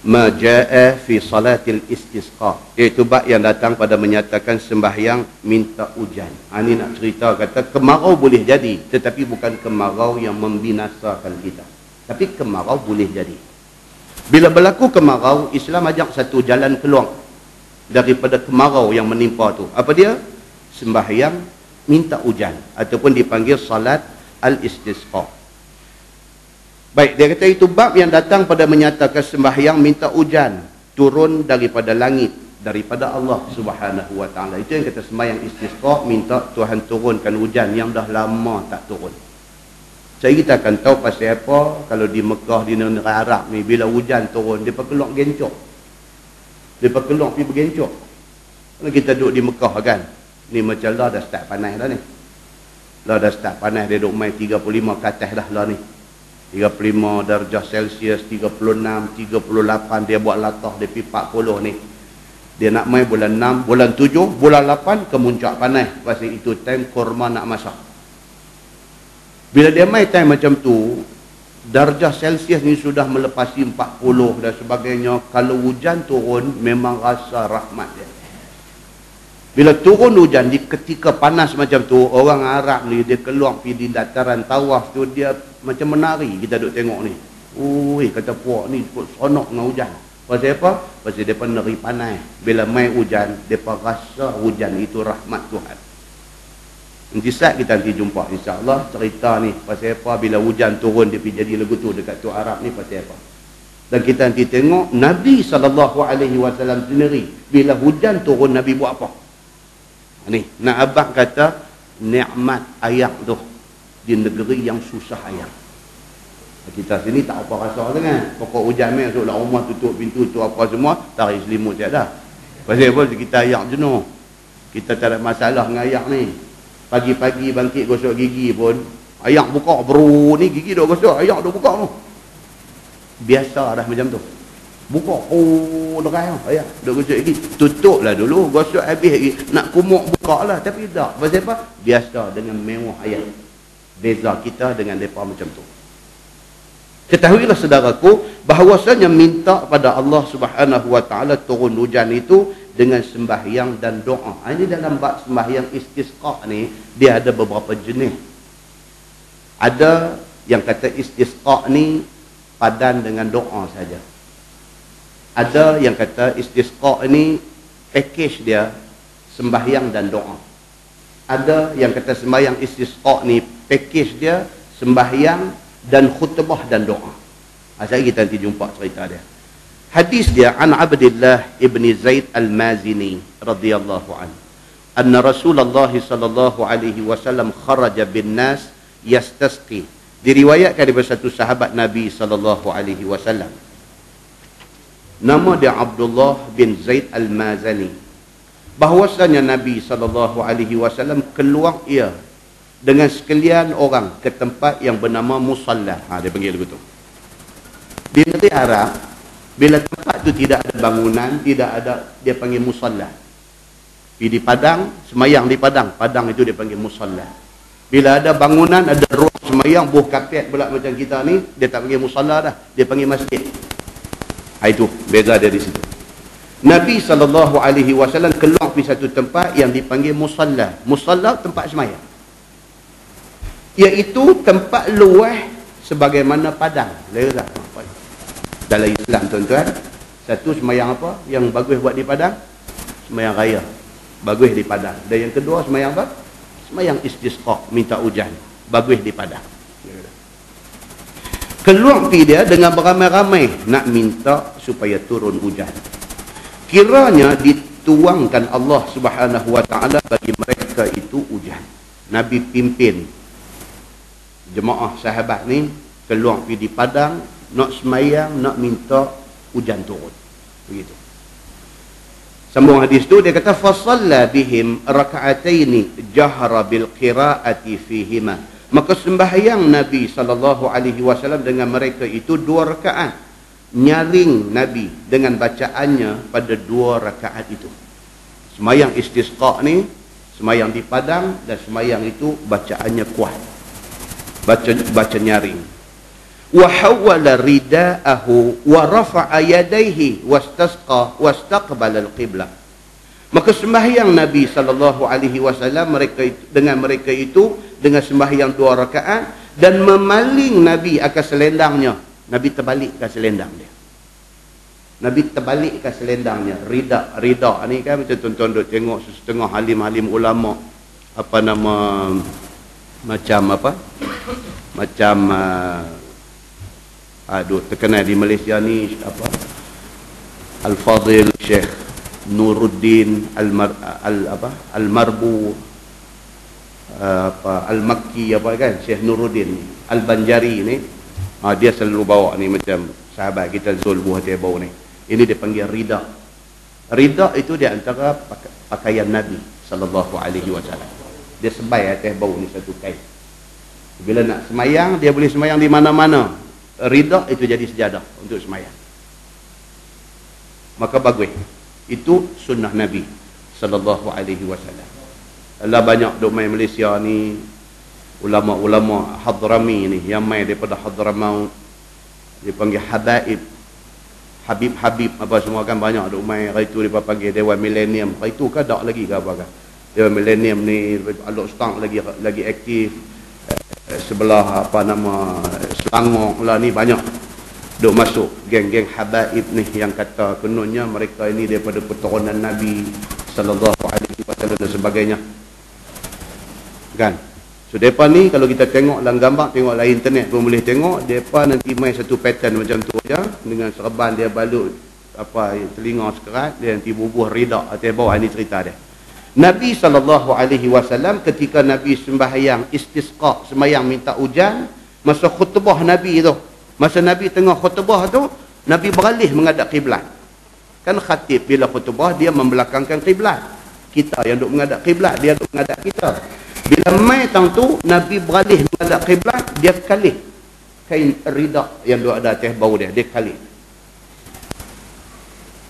ma jaa fi salatil istisqa, iaitu bab yang datang pada menyatakan sembahyang minta hujan. Ini nak cerita kata kemarau boleh jadi, tetapi bukan kemarau yang membinasakan kita, tapi kemarau boleh jadi. Bila berlaku kemarau, Islam ajak satu jalan keluar daripada kemarau yang menimpa tu. Apa dia? Sembahyang minta hujan ataupun dipanggil salat al-istisqa. Baik, dia kata itu bab yang datang pada menyatakan sembahyang minta hujan turun daripada langit, daripada Allah Subhanahu wa taala. Itu yang kata sembahyang istisqa, minta Tuhan turunkan hujan yang dah lama tak turun. Saya kita akan tahu pasal apa kalau di Mekah, di negara Arab ni, bila hujan turun, dia keluar gencok. Dia keluar pergi bergencok. Kalau kita duduk di Mekah kan, ni macam lah dah start panas dah ni. Lah dah start panas, dia duduk main 35 ke atas dah lah ni. 35 darjah Celsius, 36, 38, dia buat latah, dia pergi 40 ni. Dia nak main bulan 6, bulan 7, bulan 8 kemuncak panas. Pasal itu time korma nak masak. Bila dia main time macam tu, darjah Celsius ni sudah melepasi 40 dan sebagainya. Kalau hujan turun, memang rasa rahmat dia. Bila turun hujan di ketika panas macam tu, orang Arab ni dia keluar pergi di dataran tawaf tu, dia macam menari. Kita duk tengok ni. Ui, kata puak ni sonok dengan hujan. Pasal apa? Pasal dia neri panas. Bila main hujan, dia rasa hujan itu rahmat Tuhan. Nanti saat kita nanti jumpa insya-Allah cerita ni pasal apa bila hujan turun dia pergi jadi lagu tu dekat tu Arab ni pasal apa. Dan kita nanti tengok Nabi SAW sendiri bila hujan turun Nabi buat apa. Ni, nak abang kata nikmat air tu di negeri yang susah air. Kita sini tak apa rasa sangat. Pokok hujan main masuklah rumah, tutup pintu tu apa semua, tarik selimut je dah. Pasal apa kita air jenuh. Kita tak ada masalah dengan air ni. Pagi-pagi bangkit gosok gigi pun, air buka bro ni gigi dah gosok, air dah buka tu. Biasa dah macam tu. Buka, oh derai tu, air dah gosok gigi. Tutuplah dulu, gosok habis lagi. Nak kumuk buka lah, tapi tak. Pasal apa? Biasa dengan mewah air. Beza kita dengan mereka macam tu. Ketahuilah saudaraku, bahawasanya minta pada Allah Subhanahu Wa Taala turun hujan itu dengan sembahyang dan doa. Ini dalam bab sembahyang istisqa ni, dia ada beberapa jenis. Ada yang kata istisqa ni padan dengan doa saja. Ada yang kata istisqa ni package dia sembahyang dan doa. Ada yang kata sembahyang istisqa ni package dia sembahyang dan khutbah dan doa. Asal kita nanti jumpa cerita dia. Hadis dia an Abdullah ibn Zaid al-Mazini radhiyallahu anhu. Anna Rasulullah sallallahu alaihi wasallam kharaja bin nas yastasqi. Diriwayatkan daripada satu sahabat Nabi sallallahu alaihi wasallam. Nama dia Abdullah bin Zaid al-Mazini. Bahwasanya Nabi sallallahu alaihi wasallam keluar ia dengan sekalian orang ke tempat yang bernama musalla. Dia panggil begitu. Di negeri Arab, bila tempat tu tidak ada bangunan, tidak ada, dia panggil musalla. Di padang, semayang di padang. Padang itu dia panggil musalla. Bila ada bangunan, ada ruang semayang, buh kapet pula macam kita ni, dia tak panggil musalla dah. Dia panggil masjid. Itu, beza dia di situ. Nabi SAW keluar di satu tempat yang dipanggil musalla. Musalla tempat semayang. Iaitu tempat luas sebagaimana padang. Dalam Islam tuan-tuan, satu semayang apa yang bagus buat di padang? Semayang raya. Bagus di padang. Dan yang kedua semayang apa? Semayang istisqa, minta hujan. Bagus di padang. Keluar pergi dia dengan beramai-ramai nak minta supaya turun hujan. Kiranya dituangkan Allah Subhanahu Wa Taala bagi mereka itu hujan. Nabi pimpin jemaah sahabat ni keluar pergi di padang nak semayang, nak minta hujan turun. Begitu. Sambung hadis tu dia kata fasalla bihim raka'ataini jahra bil qira'ati fihima. Maka sembahyang Nabi SAW dengan mereka itu 2 rakaat. Nyaring Nabi dengan bacaannya pada 2 rakaat itu. Semayang istisqa ni, semayang di padang, dan semayang itu bacaannya kuat. Baca nyaring. Wa hawwala ridaahu wa rafa'a yadayhi wastasqa wastaqbala al-qiblah. Maka sembahyang Nabi SAW dengan mereka itu dengan sembahyang 2 rakaat dan memaling Nabi akan selendangnya. Nabi terbalikkan selendang dia. Nabi terbalikkan selendangnya. Rida ni kan macam tuan-tuan duk tengok setengah alim-alim ulama apa nama macam apa? Macam terkenal di Malaysia ni apa? Al-Fadhil Syekh Nuruddin Al-Marbu Al-Makki apa kan, Syekh Nuruddin. Al-Banjari ni, dia selalu bawa ni macam sahabat kita Zul Buah Tebau ni. Ini dia panggil rida. Rida itu di antara pakaian Nabi sallallahu alaihi wasallam. Dia sebai atas bau ni satu kain. Bila nak semayang, dia boleh semayang di mana-mana. Rida itu jadi sejadah untuk semayang. Maka bagus. Itu sunnah Nabi sallallahu alaihi wasallam. Allah banyak duk main Malaysia ni, ulama-ulama Hadrami ni yang main daripada Hadramaut, dia panggil habaib, Habib-habib apa semua kan banyak duk main. Hari tu dia panggil Dewan Millennium. Hari tu kan tak lagi ke apa kan. Dewan Millennium ni Alok Stang lagi aktif. Sebelah apa nama Selangor lah ni banyak duk masuk geng-geng habaib ni yang kata kononnya mereka ini daripada keturunan Nabi sallallahu alaihi wasallam dan sebagainya. Kan? So depa ni kalau kita tengok dalam gambar, tengok dalam internet pun boleh tengok, depa nanti main satu pattern macam tu aja dengan serban dia balut apa telinga sekerat, dia nanti bubuh rida atas bawah. Ini cerita dia. Nabi SAW ketika Nabi sembahyang istisqa, sembahyang minta hujan, masa khutbah Nabi tu, masa Nabi tengah khutbah tu, Nabi beralih menghadap kiblat. Kan khatib bila khutbah dia membelakangkan kiblat. Kita yang duk menghadap kiblat, dia duk menghadap kita. Bila mai tang tu Nabi beralih menghadap kiblat, dia kalih kain rida yang duk ada atas bau dia kalih.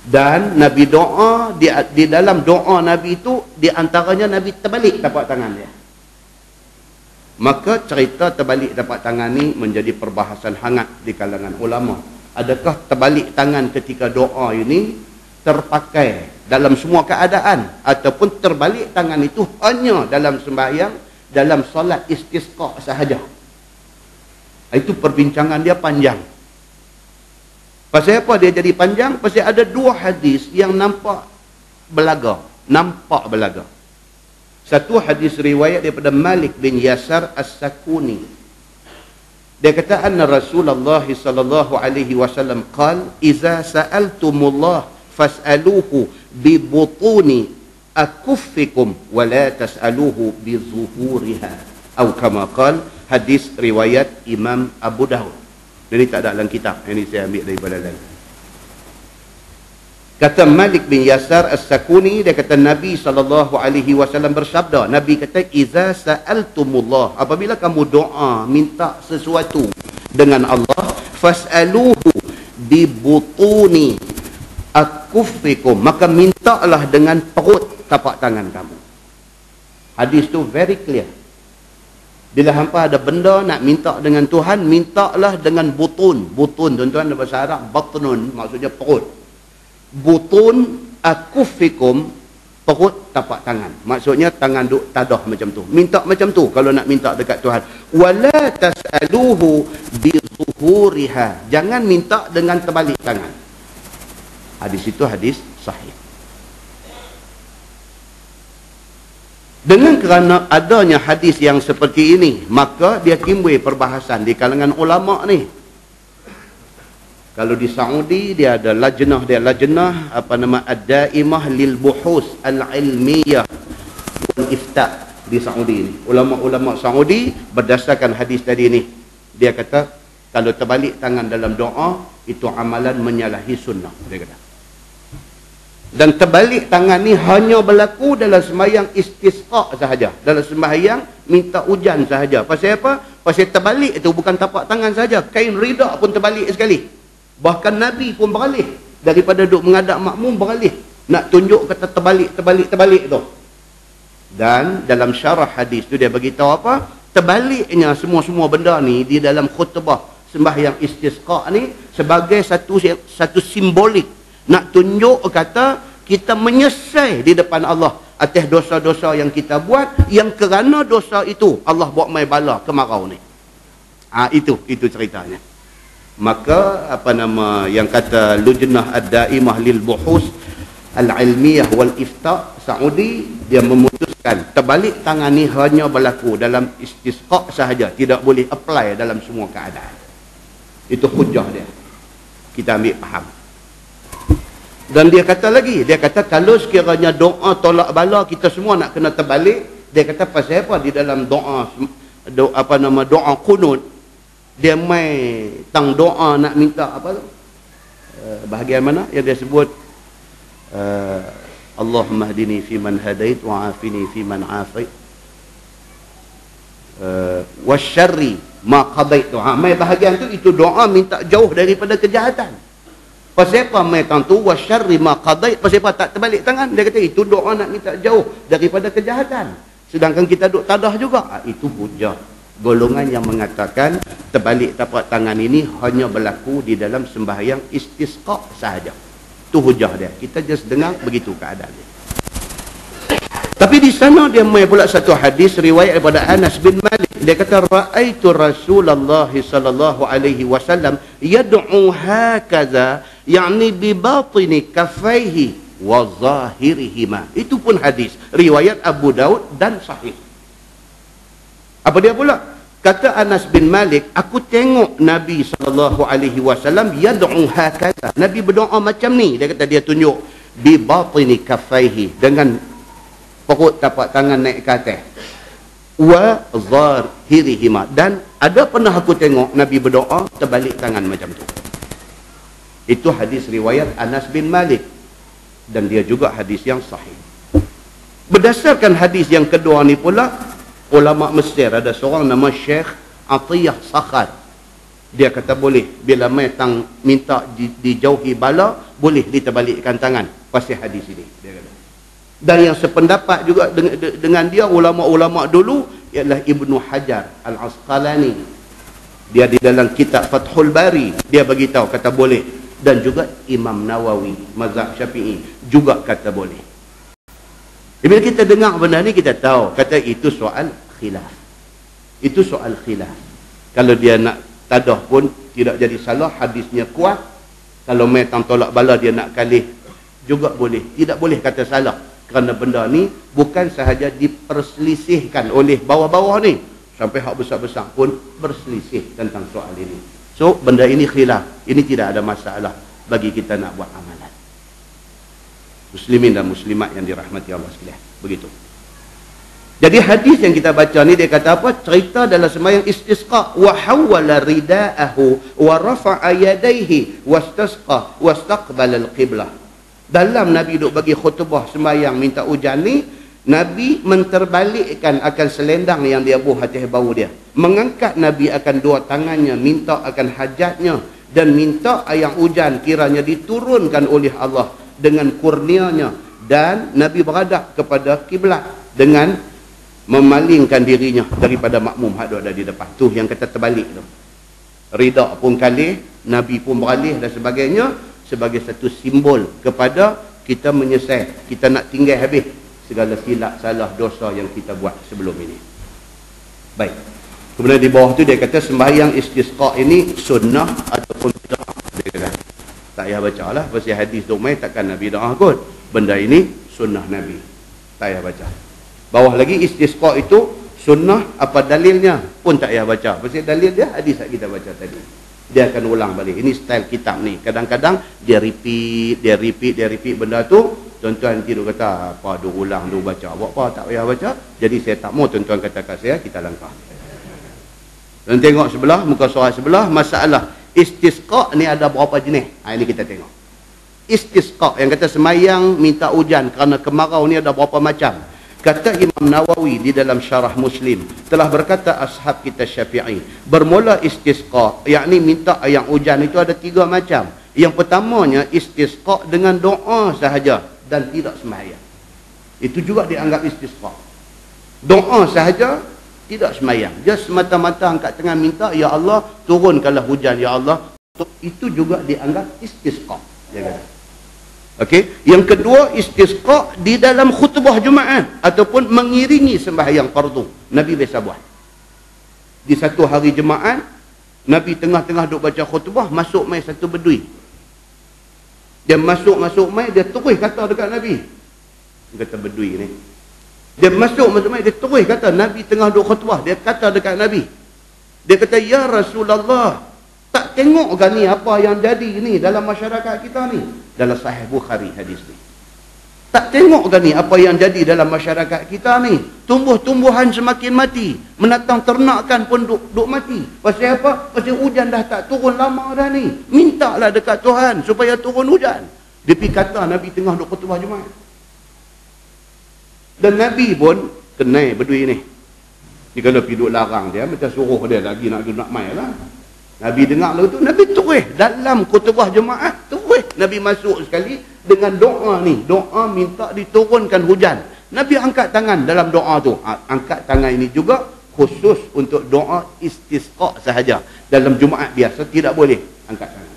Dan Nabi doa, di dalam doa Nabi itu, di antaranya Nabi terbalik tapak tangan dia. Maka cerita terbalik tapak tangan ni menjadi perbahasan hangat di kalangan ulama. Adakah terbalik tangan ketika doa ini terpakai dalam semua keadaan, ataupun terbalik tangan itu hanya dalam sembahyang, dalam solat istisqa sahaja? Itu perbincangan dia panjang. Pasal apa dia jadi panjang? Pasal ada dua hadis yang nampak belaga. Satu hadis riwayat daripada Malik bin Yasar As-Sakuni. Dia kata anna Rasulullah sallallahu alaihi wasallam qala iza sa'altumullah fas'aluhu bi butuni akuffikum wa la tas'aluhu bi zuhuriha. Atau kama qala, hadis riwayat Imam Abu Daud. Ini tak ada dalam kitab. Ini saya ambil daripada lain. Kata Malik bin Yasar As-Sakuni, dia kata Nabi SAW bersabda, Nabi kata, iza sa'altumullah, apabila kamu doa, minta sesuatu dengan Allah, fas'aluhu bi butuni akuffikum, maka mintalah dengan perut tapak tangan kamu. Hadis tu very clear. Bila hampa ada benda nak minta dengan Tuhan, mintalah dengan butun. Butun, tuan-tuan, dalam bahasa Arab, batnun, maksudnya perut. Butun akuffikum, perut tapak tangan. Maksudnya tangan duk tadah macam tu. Minta macam tu kalau nak minta dekat Tuhan. Wala tas'aluhu bi zuhuriha. Jangan minta dengan terbalik tangan. Hadis itu hadis sahih. Dengan kerana adanya hadis yang seperti ini, maka dia timbul perbahasan di kalangan ulama ni. Kalau di Saudi dia ada lajnah, apa nama, ad-daimah lil buhus al-ilmiyah wal ifta di Saudi ni. Ulama-ulama Saudi berdasarkan hadis tadi ni, dia kata kalau terbalik tangan dalam doa itu amalan menyalahi sunnah, dia kata. Dan terbalik tangan ni hanya berlaku dalam sembahyang istisqa sahaja. Dalam sembahyang minta hujan sahaja. Pasal apa? Pasal terbalik itu bukan tapak tangan sahaja. Kain rida pun terbalik sekali. Bahkan Nabi pun beralih. Daripada duk menghadap makmum beralih. Nak tunjuk kata terbalik tu. Dan dalam syarah hadis tu dia beritahu apa? Terbaliknya semua-semua benda ni di dalam khutbah sembahyang istisqa ni sebagai satu simbolik. Nak tunjuk kata kita menyesal di depan Allah atas dosa-dosa yang kita buat, yang kerana dosa itu Allah buat mai bala kemarau ni. Itu ceritanya. Maka apa nama yang kata lujnah ad-daimah lil buhus al-ilmiyah wal ifta Saudi, dia memutuskan terbalik tangan ni hanya berlaku dalam istisqa sahaja, tidak boleh apply dalam semua keadaan. Itu hujah dia. Kita ambil faham. Dan dia kata lagi, dia kata kalau sekiranya doa tolak bala kita semua nak kena terbalik, dia kata pasal apa di dalam doa kunut dia mai tang doa nak minta apa tu? Bahagian mana yang dia sebut Allahumma hdini fi man hadait wa afini fi man afait wasyarri ma qadait. Mai bahagian tu itu doa minta jauh daripada kejahatan. Pasal apa mai tang tu wasyarri ma qadait? Pasal apa tak terbalik tangan? Dia kata itu doa nak minta jauh daripada kejahatan. Sedangkan kita duk tadah juga. Itu hujah golongan yang mengatakan terbalik tapak tangan ini hanya berlaku di dalam sembahyang istisqa sahaja. Itu hujah dia. Kita just dengar begitu keadaan dia. Tapi di sana dia mai pula satu hadis riwayat daripada Anas bin Malik. Dia kata raaitu Rasulullah sallallahu alaihi wasallam yad'u hakaza, yakni bi batini kaffaihi wa zahirihima. Itu pun hadis riwayat Abu Daud dan sahih. Apa dia pula? Kata Anas bin Malik, aku tengok Nabi SAW yad'u hakaza. Nabi berdoa macam ni. Dia kata dia tunjuk bi batini kaffaihi, dengan perut tapak tangan naik ke atas. Wa zahirihima, dan ada pernah aku tengok Nabi berdoa terbalik tangan macam tu. Itu hadis riwayat Anas bin Malik, dan dia juga hadis yang sahih. Berdasarkan hadis yang kedua ni pula, ulama Mesir ada seorang nama Syekh Atiyah Sakhar. Dia kata boleh bila metang minta dijauhi bala, boleh diterbalikkan tangan pasal hadis ini, dia kata. Dan yang sependapat juga dengan dia ulama-ulama dulu ialah Ibnu Hajar Al-Asqalani. Dia di dalam kitab Fathul Bari dia bagi tahu kata boleh, dan juga Imam Nawawi mazhab Syafi'i juga kata boleh. Bila kita dengar benda ni kita tahu kata itu soal khilaf. Itu soal khilaf. Kalau dia nak tadah pun tidak jadi salah, hadisnya kuat. Kalau metang tolak bala dia nak kalih juga boleh. Tidak boleh kata salah. Kerana benda ni bukan sahaja diperselisihkan oleh bawah-bawah ni, sampai hak besar-besar pun berselisih tentang soal ini. So benda ini khilaf. Ini tidak ada masalah bagi kita nak buat amalan. Muslimin dan muslimat yang dirahmati Allah sekalian. Begitu. Jadi hadis yang kita baca ni dia kata apa? Cerita dalam sembahyang istisqa, wa hawala ridaahu wa rafa'a yadayhi wastasqa wastaqbala al-qiblah. Dalam Nabi duk bagi khutbah sembahyang minta hujan ni, Nabi menterbalikkan akan selendang yang dia buh atas bau dia. Mengangkat Nabi akan dua tangannya minta akan hajatnya, dan minta ayang hujan kiranya diturunkan oleh Allah dengan kurnianya, dan Nabi berhadap kepada kiblat dengan memalingkan dirinya daripada makmum hak ada di depan. Tu yang kata terbalik tu. Rida pun kalih, Nabi pun beralih dan sebagainya, sebagai satu simbol kepada kita menyesal, kita nak tinggal habis segala silap salah dosa yang kita buat sebelum ini. Baik. Kemudian di bawah tu dia kata sembahyang istisqa ini sunnah ataupun bid'ah. Dia kata tak payah baca lah pasal hadis duk mai takkan Nabi doa kot. Benda ini sunnah Nabi, tak payah baca. Bawah lagi istisqa itu sunnah, apa dalilnya pun tak payah baca pasal dalil dia hadis yang kita baca tadi. Dia akan ulang balik. Ini style kitab ni, kadang-kadang dia repeat benda tu. Tuan-tuan nanti duk kata apa duk ulang duk baca, buat apa tak payah baca. Jadi saya tak mau tuan-tuan kata kat saya, kita langkah. Dan tengok sebelah, muka surat sebelah, masalah istisqa ni ada berapa jenis. Ini kita tengok. Istisqa yang kata semayang minta hujan kerana kemarau ni ada berapa macam. Kata Imam Nawawi di dalam syarah Muslim, telah berkata ashab kita Syafi'i, bermula istisqa, yakni minta ayang hujan itu ada 3 macam. Yang pertamanya istisqa dengan doa sahaja dan tidak sembahyang. Itu juga dianggap istisqa. Doa sahaja, tidak sembahyang. Dia semata-mata angkat tangan minta, ya Allah turunkanlah hujan, ya Allah. Itu juga dianggap istisqa. Dia kata. Okey, yang kedua istisqa di dalam khutbah Jumaat ataupun mengiringi sembahyang fardu. Nabi biasa buat. Di satu hari Jumaat, Nabi tengah-tengah duk baca khutbah, masuk mai satu bedui. Dia masuk mai, dia terus kata dekat Nabi. Dia kata bedui ni. Dia masuk mai, dia terus kata Nabi tengah duk khutbah, dia kata dekat Nabi. Dia kata, ya Rasulullah, tak tengok ke ni apa yang jadi ni dalam masyarakat kita ni? Dalam Sahih Bukhari hadis ni. Tak tengok ke ni apa yang jadi dalam masyarakat kita ni? Tumbuh-tumbuhan semakin mati. Menatang ternakan pun duk mati. Pasal apa? Pasal hujan dah tak turun lama dah ni. Mintalah dekat Tuhan supaya turun hujan. Dia pergi kata Nabi tengah duk khutbah Jumaat. Dan Nabi pun kenal berdui ni. Ni kalau pergi duk larang dia, macam suruh dia lagi nak main lah. Nabi dengar lagu tu, Nabi terus dalam khutbah Jumaat, terus Nabi masuk sekali dengan doa ni. Doa minta diturunkan hujan. Nabi angkat tangan dalam doa tu. Angkat tangan ini juga khusus untuk doa istisqa sahaja. Dalam Jumaat biasa tidak boleh angkat tangan.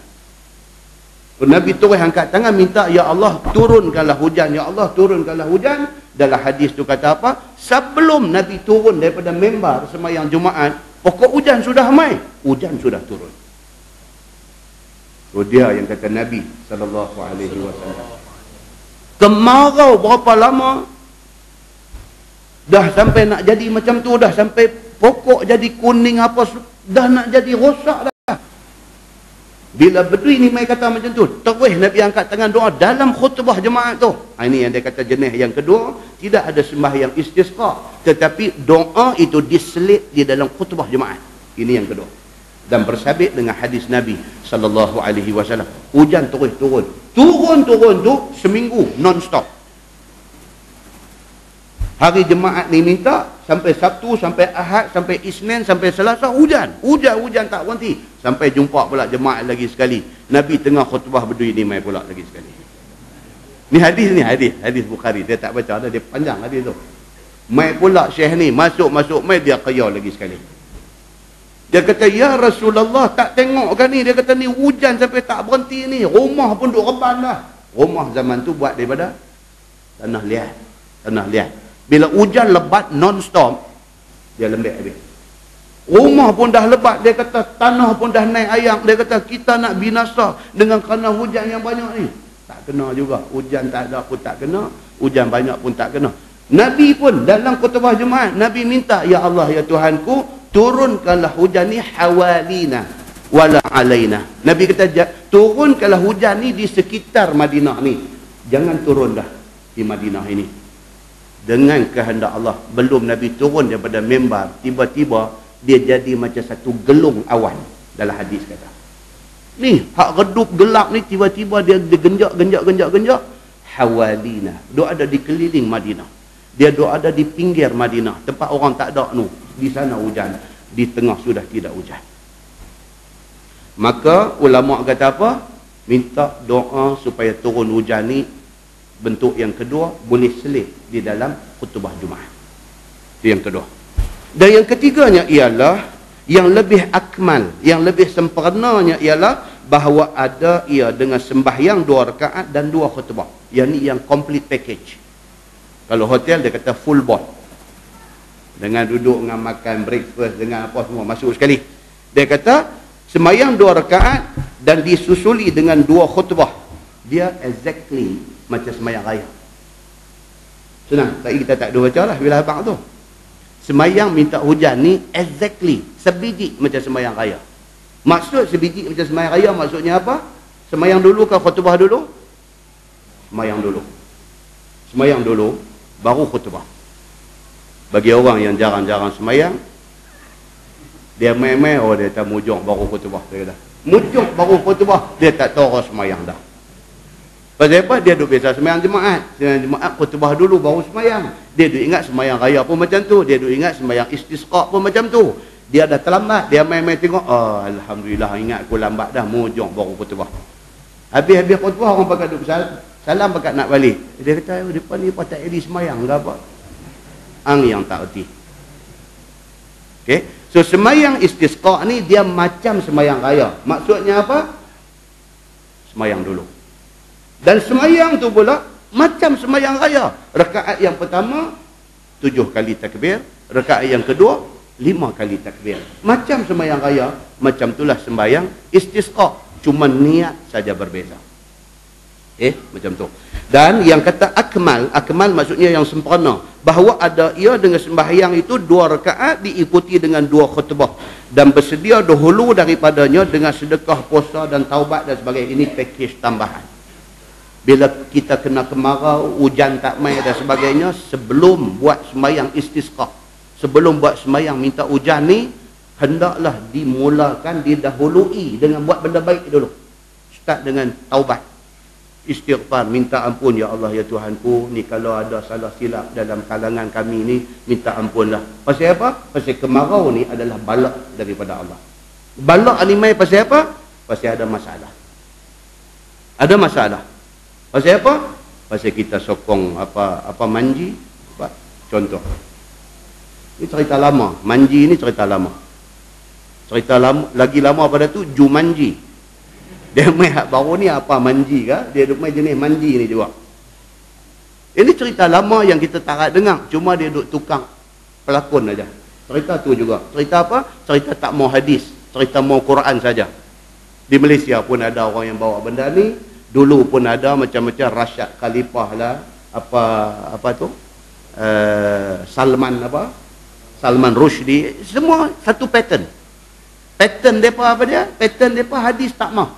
Nabi terus angkat tangan minta, ya Allah turunkanlah hujan, ya Allah turunkanlah hujan. Dalam hadis tu kata apa? Sebelum Nabi turun daripada mimbar sembahyang Jumaat, pokok hujan sudah mai, hujan sudah turun. So dia yang kata Nabi SAW. Kemarau berapa lama? Dah sampai nak jadi macam tu, dah sampai pokok jadi kuning apa, dah nak jadi rosak dah. Bila berdui ni mai kata macam tu, terus Nabi angkat tangan doa dalam khutbah Jumaat tu. Ini yang dia kata jenis yang kedua, tidak ada sembahyang istisqa, tetapi doa itu diselit di dalam khutbah Jumaat. Ini yang kedua. Dan bersabit dengan hadis Nabi SAW. Hujan terus turun. Turun tu seminggu non-stop. Hari Jumaat ni minta, sampai Sabtu, sampai Ahad, sampai Isnin, sampai Selasa, hujan. Hujan tak berhenti. Sampai jumpa pula Jumaat lagi sekali. Nabi tengah khutbah berdui ni mai pula lagi sekali. Ni hadis Bukhari. Dia tak baca dah, dia panjang hadis tu. Mai pula Syekh ni, masuk mai dia qiyam lagi sekali. Dia kata, ya Rasulullah, tak tengok kan ni? Dia kata ni hujan sampai tak berhenti ni. Rumah pun duk reban dah. Rumah zaman tu buat daripada tanah liat. Bila hujan lebat non-stop, dia lembek habis. Rumah pun dah lebat, dia kata tanah pun dah naik ayak. Dia kata kita nak binasa dengan kerana hujan yang banyak ni. Tak kena juga. Hujan tak ada pun tak kena, hujan banyak pun tak kena. Nabi pun dalam khutbah Jumaat, Nabi minta, ya Allah ya Tuhanku, turunkanlah hujan ni hawalina wala alaina. Nabi kata turunkanlah hujan ni di sekitar Madinah ni. Jangan turun dah di Madinah ini. Dengan kehendak Allah, belum Nabi turun daripada mimbar, tiba-tiba dia jadi macam satu gelung awan. Dalam hadis kata ni hak redup gelap ni, tiba-tiba dia genjak hawalina. Dia ada di keliling Madinah, dia ada di pinggir Madinah, tempat orang tak ada tu. Di sana hujan, di tengah sudah tidak hujan. Maka ulama kata apa? Minta doa supaya turun hujan ni. Bentuk yang kedua, boleh selit di dalam khutbah Jumaat. Itu yang kedua. Dan yang ketiganya ialah, yang lebih akmal, yang lebih sempurnanya ialah bahawa ada ia dengan sembahyang 2 rakaat dan 2 khutbah. Yang ni yang complete package. Kalau hotel dia kata full board. Dengan duduk, dengan makan breakfast, dengan apa semua masuk sekali. Dia kata sembahyang 2 rakaat dan disusuli dengan 2 khutbah. Dia exactly macam sembahyang raya. Senang. Tadi kita tak ada baca lah bila abang tu. Sembahyang minta hujan ni exactly sebiji macam sembahyang raya. Maksud sebiji macam sembahyang raya maksudnya apa? Sembahyang dulu ke khutbah dulu? Sembahyang dulu baru khutbah. Bagi orang yang jarang-jarang sembahyang, dia main-main, oh dia tak mujung baru khutbah. Dia kata mujung baru khutbah, dia tak tahu orang sembahyang dah. Pasal apa? Dia duk biasa sembahyang Jumaat. Sembahyang Jumaat khutbah dulu baru sembahyang. Dia duk ingat sembahyang raya pun macam tu. Dia duk ingat sembahyang istisqa pun macam tu. Dia dah terlambat. Dia main-main tengok. Oh, alhamdulillah ingat aku lambat dah. Mujung baru khutbah. Habis-habis khutbah orang pakai duk salam pakai nak balik. Dia kata, oh, depan ni patah jadi sembahyang ke apa? Ang yang tak erti. Okay? So sembahyang istisqa ni dia macam sembahyang raya. Maksudnya apa? Sembahyang dulu. Dan sembahyang tu pula macam sembahyang raya. Rakaat yang pertama 7 kali takbir, rakaat yang kedua 5 kali takbir. Macam sembahyang raya, macam itulah sembahyang istisqa, cuma niat saja berbeza. Macam tu. Dan yang kata akmal maksudnya yang sempurna, bahawa ada ia dengan sembahyang itu 2 rakaat diikuti dengan 2 khutbah dan bersedia dahulu daripadanya dengan sedekah, puasa dan taubat dan sebagainya. Ini package tambahan. Bila kita kena kemarau, hujan tak mai dan sebagainya, sebelum buat sembahyang istisqa, sebelum buat sembahyang minta hujan ni, hendaklah dimulakan, didahului dengan buat benda baik dulu. Start dengan taubat, istighfar, minta ampun, ya Allah ya Tuhanku, ni kalau ada salah silap dalam kalangan kami ni, minta ampunlah. Pasal apa? Pasal kemarau ni adalah balak daripada Allah. Balak ni mai pasal apa? Pasal ada masalah. Ada masalah. Pasal apa? Pasal kita sokong apa manji. Contoh. Ini cerita lama. Manji ni cerita lama. Cerita lama, lagi lama pada tu Jumanji. Dia main hak baru ni apa manji ke? Dia main jenis manji ni juga. Ini cerita lama yang kita tak dengar. Cuma dia duk tukang pelakon aja. Cerita tu juga. Cerita apa? Cerita tak mau hadis. Cerita mau Quran saja. Di Malaysia pun ada orang yang bawa benda ni. Dulu pun ada macam-macam Rasyad Khalifah lah, apa tu, Salman Rushdie, semua satu pattern. Pattern depa apa dia? Pattern depa hadis tak mah.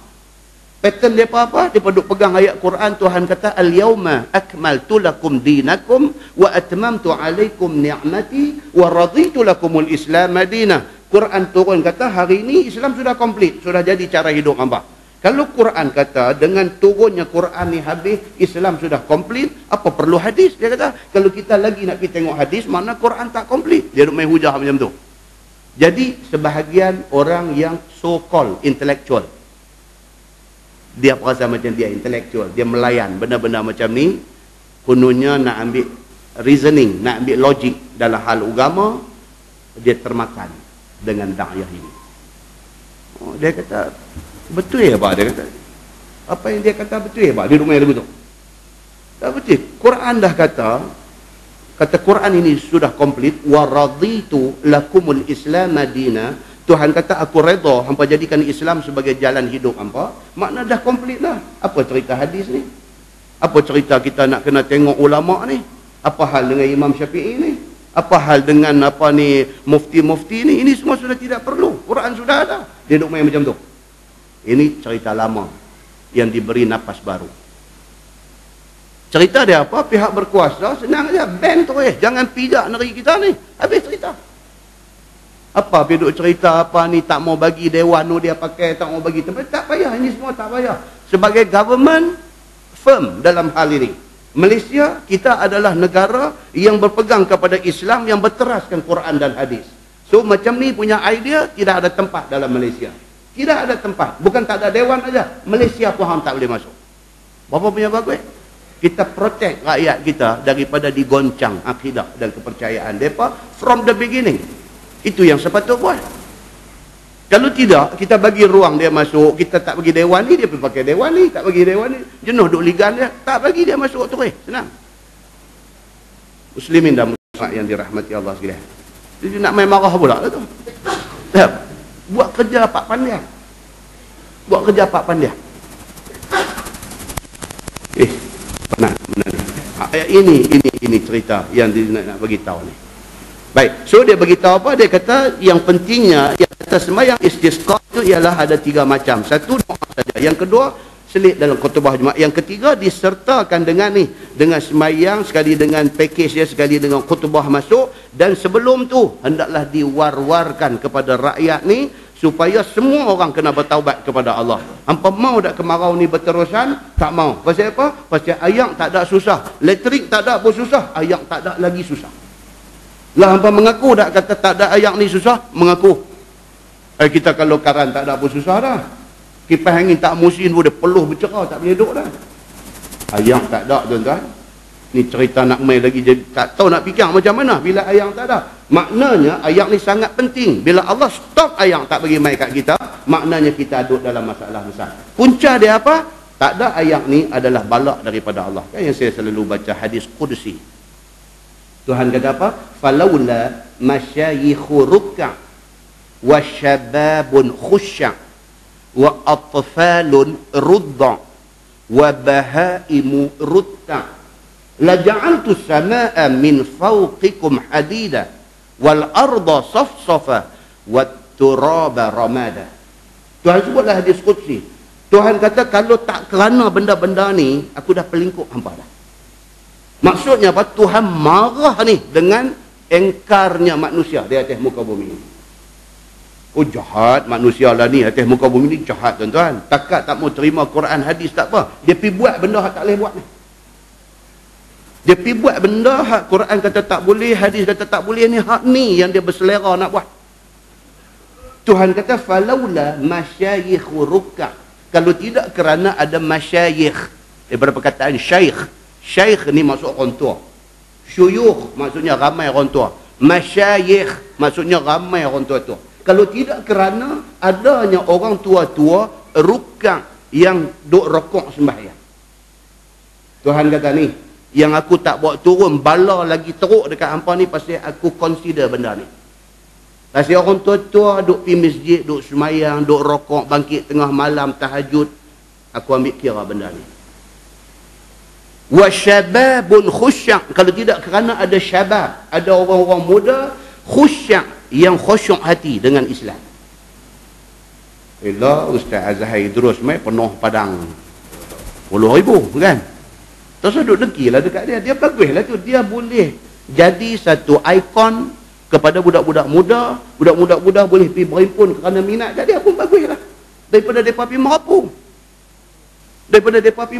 Pattern depa apa? Depa duk pegang ayat Quran. Tuhan kata al-yauma akmaltu lakum dinakum wa atmamtu alaikum ni'mati wa raditu lakumul Islam madinah. Quran turun kata hari ini Islam sudah komplit, sudah jadi cara hidup hamba. Kalau Quran kata dengan turunnya Quran ni habis, Islam sudah komplit, apa perlu hadis? Dia kata, kalau kita lagi nak pergi tengok hadis, mana Quran tak komplit. Dia duk main hujah macam tu. Jadi, sebahagian orang yang so-called intellectual, dia perasa macam dia intellectual, dia melayan benda-benda macam ni, kononnya nak ambil reasoning, nak ambil logik dalam hal agama, dia termakan dengan da'iyah ini. Oh, dia kata, betul ya Pak? Dia kata, apa yang dia kata betul ya Pak? Dia rumah lagu tu. Tak betul. Quran dah kata Quran ini sudah komplit. Wa raditu lakumul Islam madina. Tuhan kata aku redha hampa jadikan Islam sebagai jalan hidup hampa. Makna dah komplit lah. Apa cerita hadis ni? Apa cerita kita nak kena tengok ulama ni? Apa hal dengan Imam Syafi'i ni? Apa hal dengan apa ni mufti-mufti ni? Ini semua sudah tidak perlu. Quran sudah ada. Dia duk main macam tu. Ini cerita lama yang diberi nafas baru. Cerita dia apa? Pihak berkuasa senang aja, ban terus. Jangan pijak negeri kita ni. Habis cerita. Apa dia duk cerita apa ni tak mau bagi dewan tu dia pakai, tak mau bagi tempat. Tak payah, ini semua tak payah. Sebagai government firm dalam hal ini. Malaysia kita adalah negara yang berpegang kepada Islam, yang berteraskan Quran dan hadis. So macam ni punya idea tidak ada tempat dalam Malaysia. Tidak ada tempat. Bukan tak ada dewan aja. Malaysia pun hang tak boleh masuk. Berapa punya bagus? Kita protect rakyat kita daripada digoncang akidah dan kepercayaan mereka from the beginning. Itu yang sepatut buat. Kalau tidak, kita bagi ruang dia masuk. Kita tak bagi dewan ni, dia pergi pakai dewan ni. Tak bagi dewan ni, jenuh duk ligan dia. Tak bagi dia masuk terus. Senang. Muslimin dan muslimat yang dirahmati Allah sekalian. Dia nak main marah pula lah tu. Buat kerja Pak Pandian. Buat kerja Pak Pandian. Penat benar ni. Ini cerita yang dia nak bagi tahu ni. Baik, so dia bagi tahu apa? Dia kata yang pentingnya yang kata sembahyang istisqa itu ialah ada 3 macam. Satu doa saja. Yang kedua selit dalam khutbah Jumaat. Yang ketiga disertakan dengan ni, dengan sembahyang sekali dengan pakej dia, sekali dengan khutbah masuk, dan sebelum tu hendaklah diwar-warkan kepada rakyat ni supaya semua orang kena bertaubat kepada Allah. Hampa mau tak kemarau ni berterusan? Tak mau. Pasal apa? Pasal ayak tak ada susah, elektrik tak ada pun susah, ayak tak ada lagi susah. Lah hampa mengaku tak kata tak ada ayak ni susah? Mengaku. Kita kalau karan tak ada pun susah dah. Kipas angin tak musim pun dia peluh bercerah, tak boleh duduk dah. Ayam tak ada tuan-tuan. Ni cerita nak main lagi, jadi tak tahu nak fikir macam mana bila ayam tak ada. Maknanya ayam ni sangat penting. Bila Allah stop ayam tak bagi main kat kita, maknanya kita duduk dalam masalah besar. Punca dia apa? Tak ada ayam ni adalah balak daripada Allah. Kan yang saya selalu baca hadis Qudsi. Tuhan kata apa? Falaula masyayikhu ruk'a wa syababun khusya' wa atfalun rudda wa bahaimu rutta la ja'altu samaa min fawqikum hadida wal arda safsafa wat turaba ramada. Tuhan sebutlah hadis qudsi. Tuhan kata kalau tak kerana benda-benda ni, aku dah pelingkup hampa dah. Maksudnya apa? Tuhan marah ni dengan engkarnya manusia di atas muka bumi. Oh, jahat manusia lah ni atas muka bumi ni, jahat tuan-tuan. Takat tak mau terima Quran hadis tak apa, dia pergi buat benda hak tak boleh buat ni. Dia pergi buat benda hak Quran kata tak boleh, hadis kata tak boleh, ni hak ni yang dia berselera nak buat. Tuhan kata falaula masyayikh rukka, kalau tidak kerana ada masyayikh, daripada perkataan syekh. Syekh ni maksud orang tua. Syuyukh maksudnya ramai orang tua. Masyayikh maksudnya ramai orang tua-tua. Kalau tidak kerana adanya orang tua-tua rukang yang duk rokok sembahyang. Tuhan kata ni, yang aku tak bawa turun bala lagi teruk dekat hampa ni pasal aku consider benda ni. Pasal orang tua-tua duk pergi masjid, duk sembahyang, duk rokok, bangkit tengah malam tahajud, aku ambil kira benda ni. Wa syababun khusyak, kalau tidak kerana ada syabab, ada orang-orang muda khusyak yang khusyuk hati dengan Islam. Bila Ustaz Azhar Idrus mai penuh padang 10,000 kan, terus duduk dengki lah dekat dia. Dia baguslah tu, dia boleh jadi satu ikon kepada budak-budak muda. Budak-budak muda boleh pergi berhimpun kerana minat kat dia pun baguslah, daripada mereka pergi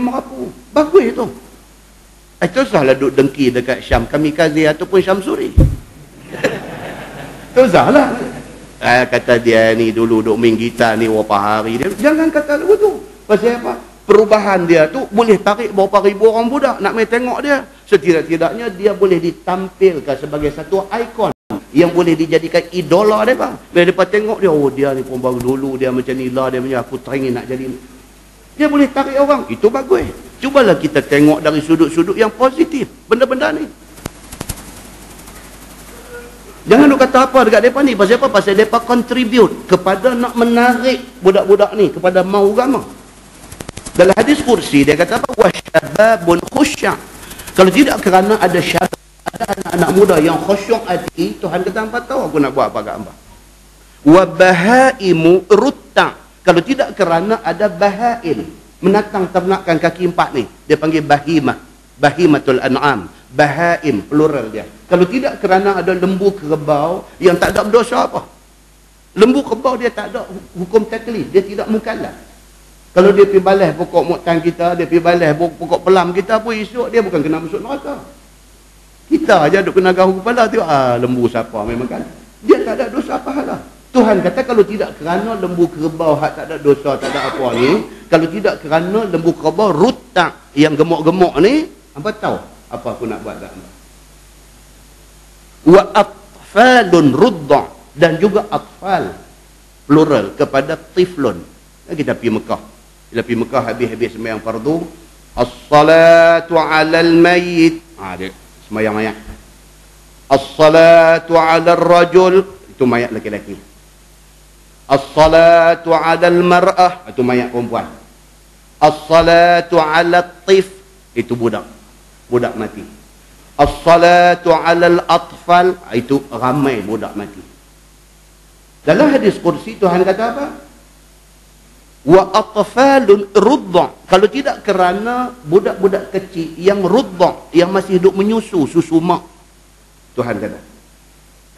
merapu. Bagus tu. Itu sahlah duduk dengki dekat Syam Kamikaze ataupun Syamsuri. Tu sahlah. Kata dia ni dulu duk main gitar ni berapa hari dia. Jangan kata begitu. Pasal apa? Perubahan dia tu boleh tarik berapa ribu orang budak nak main tengok dia. Setidak-tidaknya dia boleh ditampilkan sebagai satu ikon yang boleh dijadikan idola mereka. Bila mereka tengok dia, oh dia ni pun baru dulu dia macam ni lah, dia macam aku teringin nak jadi. Dia boleh tarik orang. Itu bagus. Cubalah kita tengok dari sudut-sudut yang positif benda-benda ni. Jangan duk kata apa dekat mereka ni. Pasal apa? Pasal mereka contribute kepada nak menarik budak-budak ni kepada mau agama. Dalam hadis kursi dia kata apa? Wasyababun khusyak. Kalau tidak kerana ada syabab, ada anak-anak muda yang khusyuk hati, Tuhan kata hampa tahu aku nak buat apa kat hampa. Wa bahaimu rutta. Kalau tidak kerana ada bahail, menatang ternakan kaki empat ni, dia panggil bahimah. Bahimatul an'am. Bahaim, plural dia. Kalau tidak kerana ada lembu kerbau yang tak ada berdosa apa. Lembu kerbau dia tak ada hukum taklif, dia tidak mukallaf. Kalau dia pergi balas pokok muktan kita, dia pergi balas pokok pelam kita pun, esok dia bukan kena masuk neraka. Kita aja duk kena gahu kepala tu, lembu siapa memang kan. Dia tak ada dosa pahala. Tuhan kata kalau tidak kerana lembu kerbau hak tak ada dosa, tak ada apa ni, kalau tidak kerana lembu kerbau rutak yang gemuk-gemuk ni, apa tahu apa aku nak buat kat anda. Wa atfalun rudda, dan juga atfal plural kepada tiflun. Kita pergi Mekah. Bila pergi Mekah habis-habis sembahyang fardu, as-salatu 'alal mayyit. Dia sembahyang ayat. As-salatu 'alal rajul, itu mayat lelaki. As-salatu 'alal mar'ah, itu mayat perempuan. As-salatu 'alat tif, itu budak mati. As-salatu 'alal atfal, itu ramai budak mati. Dalam hadis kursi Tuhan kata apa? Wa atfalun rudda. Kalau tidak kerana budak-budak kecil yang rudda, yang masih hidup menyusu susu mak, Tuhan kata.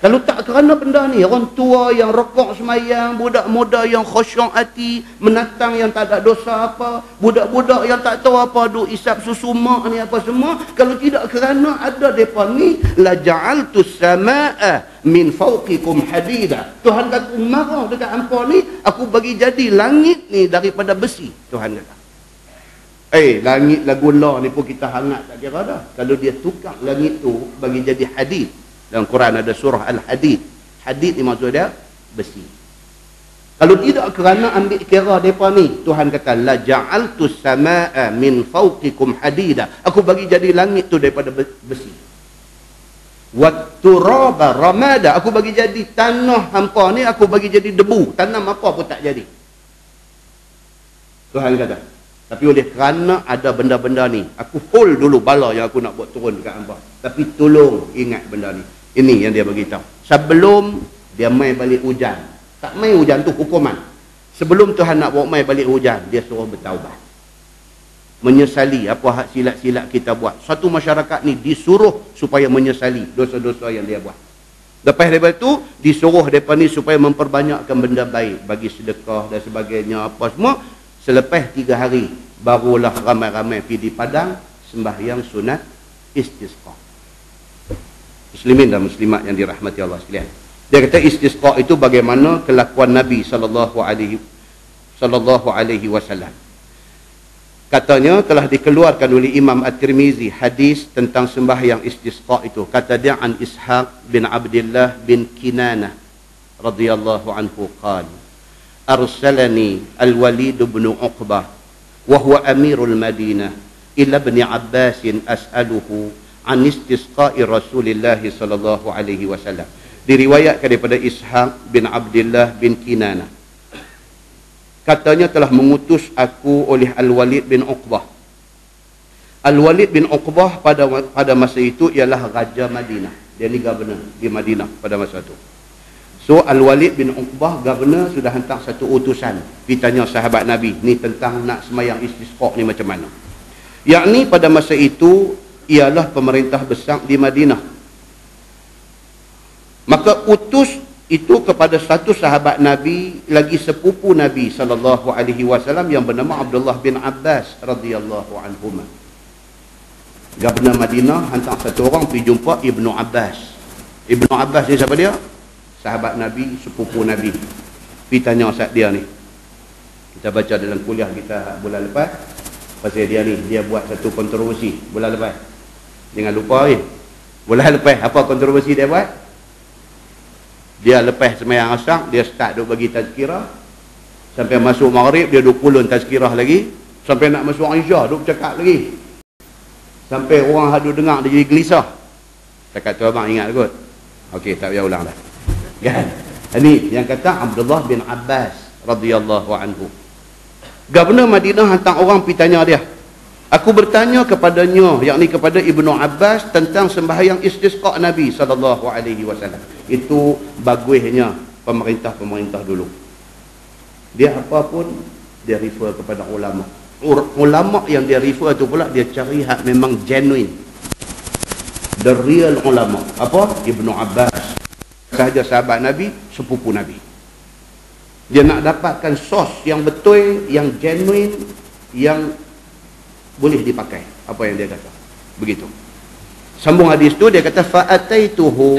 Kalau tak kerana benda ni, orang tua yang rokok semayang, budak muda yang khusyuk hati, menatang yang tak ada dosa apa, budak-budak yang tak tahu apa, duk isap susu mak ni apa semua, kalau tidak kerana ada depa ni, la ja'altus samaa min fawqikum hadida. Tuhan kata marah dekat hangpa ni, aku bagi jadi langit ni daripada besi. Tuhan kata. Langit lah gula ni pun kita hangat tak kira dah. Kalau dia tukar langit tu bagi jadi hadid. Dalam Quran ada surah Al-Hadid. Hadid ni maksud dia besi. Kalau tidak kerana ambil kira mereka ni, Tuhan kata la ja'altus samaa min fawqikum hadida. Aku bagi jadi langit tu daripada besi. Wat turaba ramada. Aku bagi jadi tanah hampa ni, aku bagi jadi debu. Tanam apa pun tak jadi. Tuhan kata. Tapi oleh kerana ada benda-benda ni, aku hold dulu bala yang aku nak buat turun dekat hangpa. Tapi tolong ingat benda ni. Ini yang dia beritahu. Sebelum dia mai balik hujan. Tak mai hujan tu hukuman. Sebelum Tuhan nak bawa mai balik hujan, dia suruh bertaubat. Menyesali apa hak silap-silap kita buat. Satu masyarakat ni disuruh supaya menyesali dosa-dosa yang dia buat. Lepas daripada itu, disuruh mereka ni supaya memperbanyakkan benda baik, bagi sedekah dan sebagainya, apa semua. Selepas 3 hari, barulah ramai-ramai pergi di padang sembahyang sunat istisqa. Muslimin dan muslimat yang dirahmati Allah sekalian. Dia kata istisqa itu bagaimana kelakuan Nabi sallallahu alaihi wasallam. Katanya telah dikeluarkan oleh Imam At-Tirmizi hadis tentang sembahyang istisqa itu. Kata dia an Ishaq bin Abdullah bin Kinanah radhiyallahu anhu qala arsalani Al-Walid bin Uqbah wa huwa amirul Madinah ila ibn Abbas as'aluhu an istisqa'i Rasulillah sallallahu alaihi wasallam. Diriwayatkan daripada Ishaq bin Abdullah bin Kinanah. Katanya telah mengutus aku oleh Al-Walid bin Uqbah. Al-Walid bin Uqbah pada masa itu ialah Raja Madinah. Dia ni governor di Madinah pada masa itu. So Al-Walid bin Uqbah governor sudah hantar satu utusan. Pergi tanya sahabat Nabi ni tentang nak semayang istisqa ni macam mana. Yakni pada masa itu ialah pemerintah besar di Madinah. Maka utus itu kepada satu sahabat Nabi lagi sepupu Nabi sallallahu alaihi wasallam yang bernama Abdullah bin Abbas radhiyallahu anhuma. Gubernur Madinah hantar satu orang pergi jumpa Ibnu Abbas. Ibnu Abbas ni siapa dia? Sahabat Nabi, sepupu Nabi. Pergi tanya saat dia ni. Kita baca dalam kuliah kita bulan lepas pasal dia ni, dia buat satu kontroversi bulan lepas. Jangan lupa bulan lepas apa kontroversi dia buat? Dia lepas sembahyang asar, dia start duk bagi tazkirah. Sampai masuk maghrib, dia duk pulun tazkirah lagi. Sampai nak masuk Isya, duk cakap lagi. Sampai orang hadu dengar, dia jadi gelisah. Cakap tu abang ingat kot. Okey, tak payah ulang dah. Kan? Ini yang kata Abdullah bin Abbas radhiyallahu anhu. Gubernur Madinah hantar orang pergi tanya dia. Aku bertanya kepadanya, yakni kepada Ibnu Abbas tentang sembahyang istisqa Nabi sallallahu alaihi wasallam. Itu bagusnya pemerintah-pemerintah dulu. Dia apa pun dia refer kepada ulama. Ulama yang dia refer tu pula dia cari hak memang genuine. The real ulama. Apa? Ibnu Abbas. Sahaja sahabat Nabi, sepupu Nabi. Dia nak dapatkan sos yang betul, yang genuine, yang boleh dipakai apa yang dia kata. Begitu. Sambung hadis tu dia kata fa'ataituhu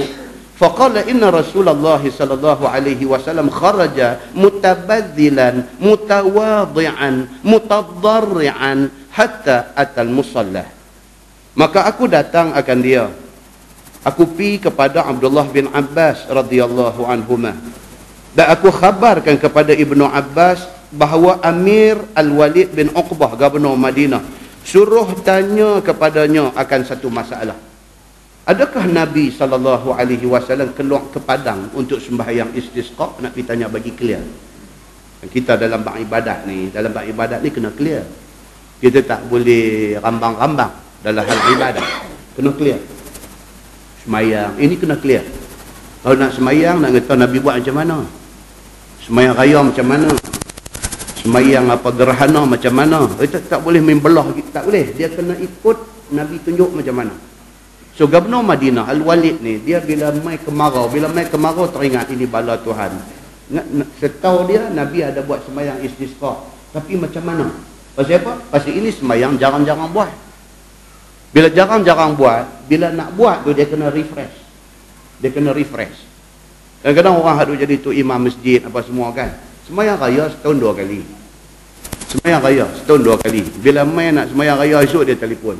faqala inna Rasulullah sallallahu alaihi wasallam kharaja mutabazzilan mutawadhi'an mutadarri'an hatta atal musalla. Maka aku datang akan dia. Aku pi kepada Abdullah bin Abbas radhiyallahu anhuma. Dan aku khabarkan kepada Ibnu Abbas bahawa Amir Al-Walid bin Uqbah gubernur Madinah suruh tanya kepadanya akan satu masalah. Adakah Nabi SAW keluar ke padang untuk sembahyang istisqa? Nak pergi tanya bagi clear. Kita dalam beribadat ni, kena clear. Kita tak boleh rambang-rambang dalam hal ibadat. Kena clear. Semayang, ini kena clear. Kalau nak semayang, nak kata Nabi buat macam mana? Semayang raya macam mana? Semayang apa gerhana macam mana? Tak boleh main belah, tak boleh. Dia kena ikut Nabi tunjuk macam mana. So Gubernur Madinah Al-Walid ni, dia bila mai kemarau teringat ini bala Tuhan. Setahu dia Nabi ada buat semayang istisqa, tapi macam mana? Pasal apa? Pasal ini semayang jarang-jarang buat. Bila jarang-jarang buat, bila nak buat tu dia kena refresh. Kadang-kadang orang hadu jadi tu imam masjid apa semua kan. Semayang raya setahun 2 kali. Bila mai nak semayang raya esok dia telefon.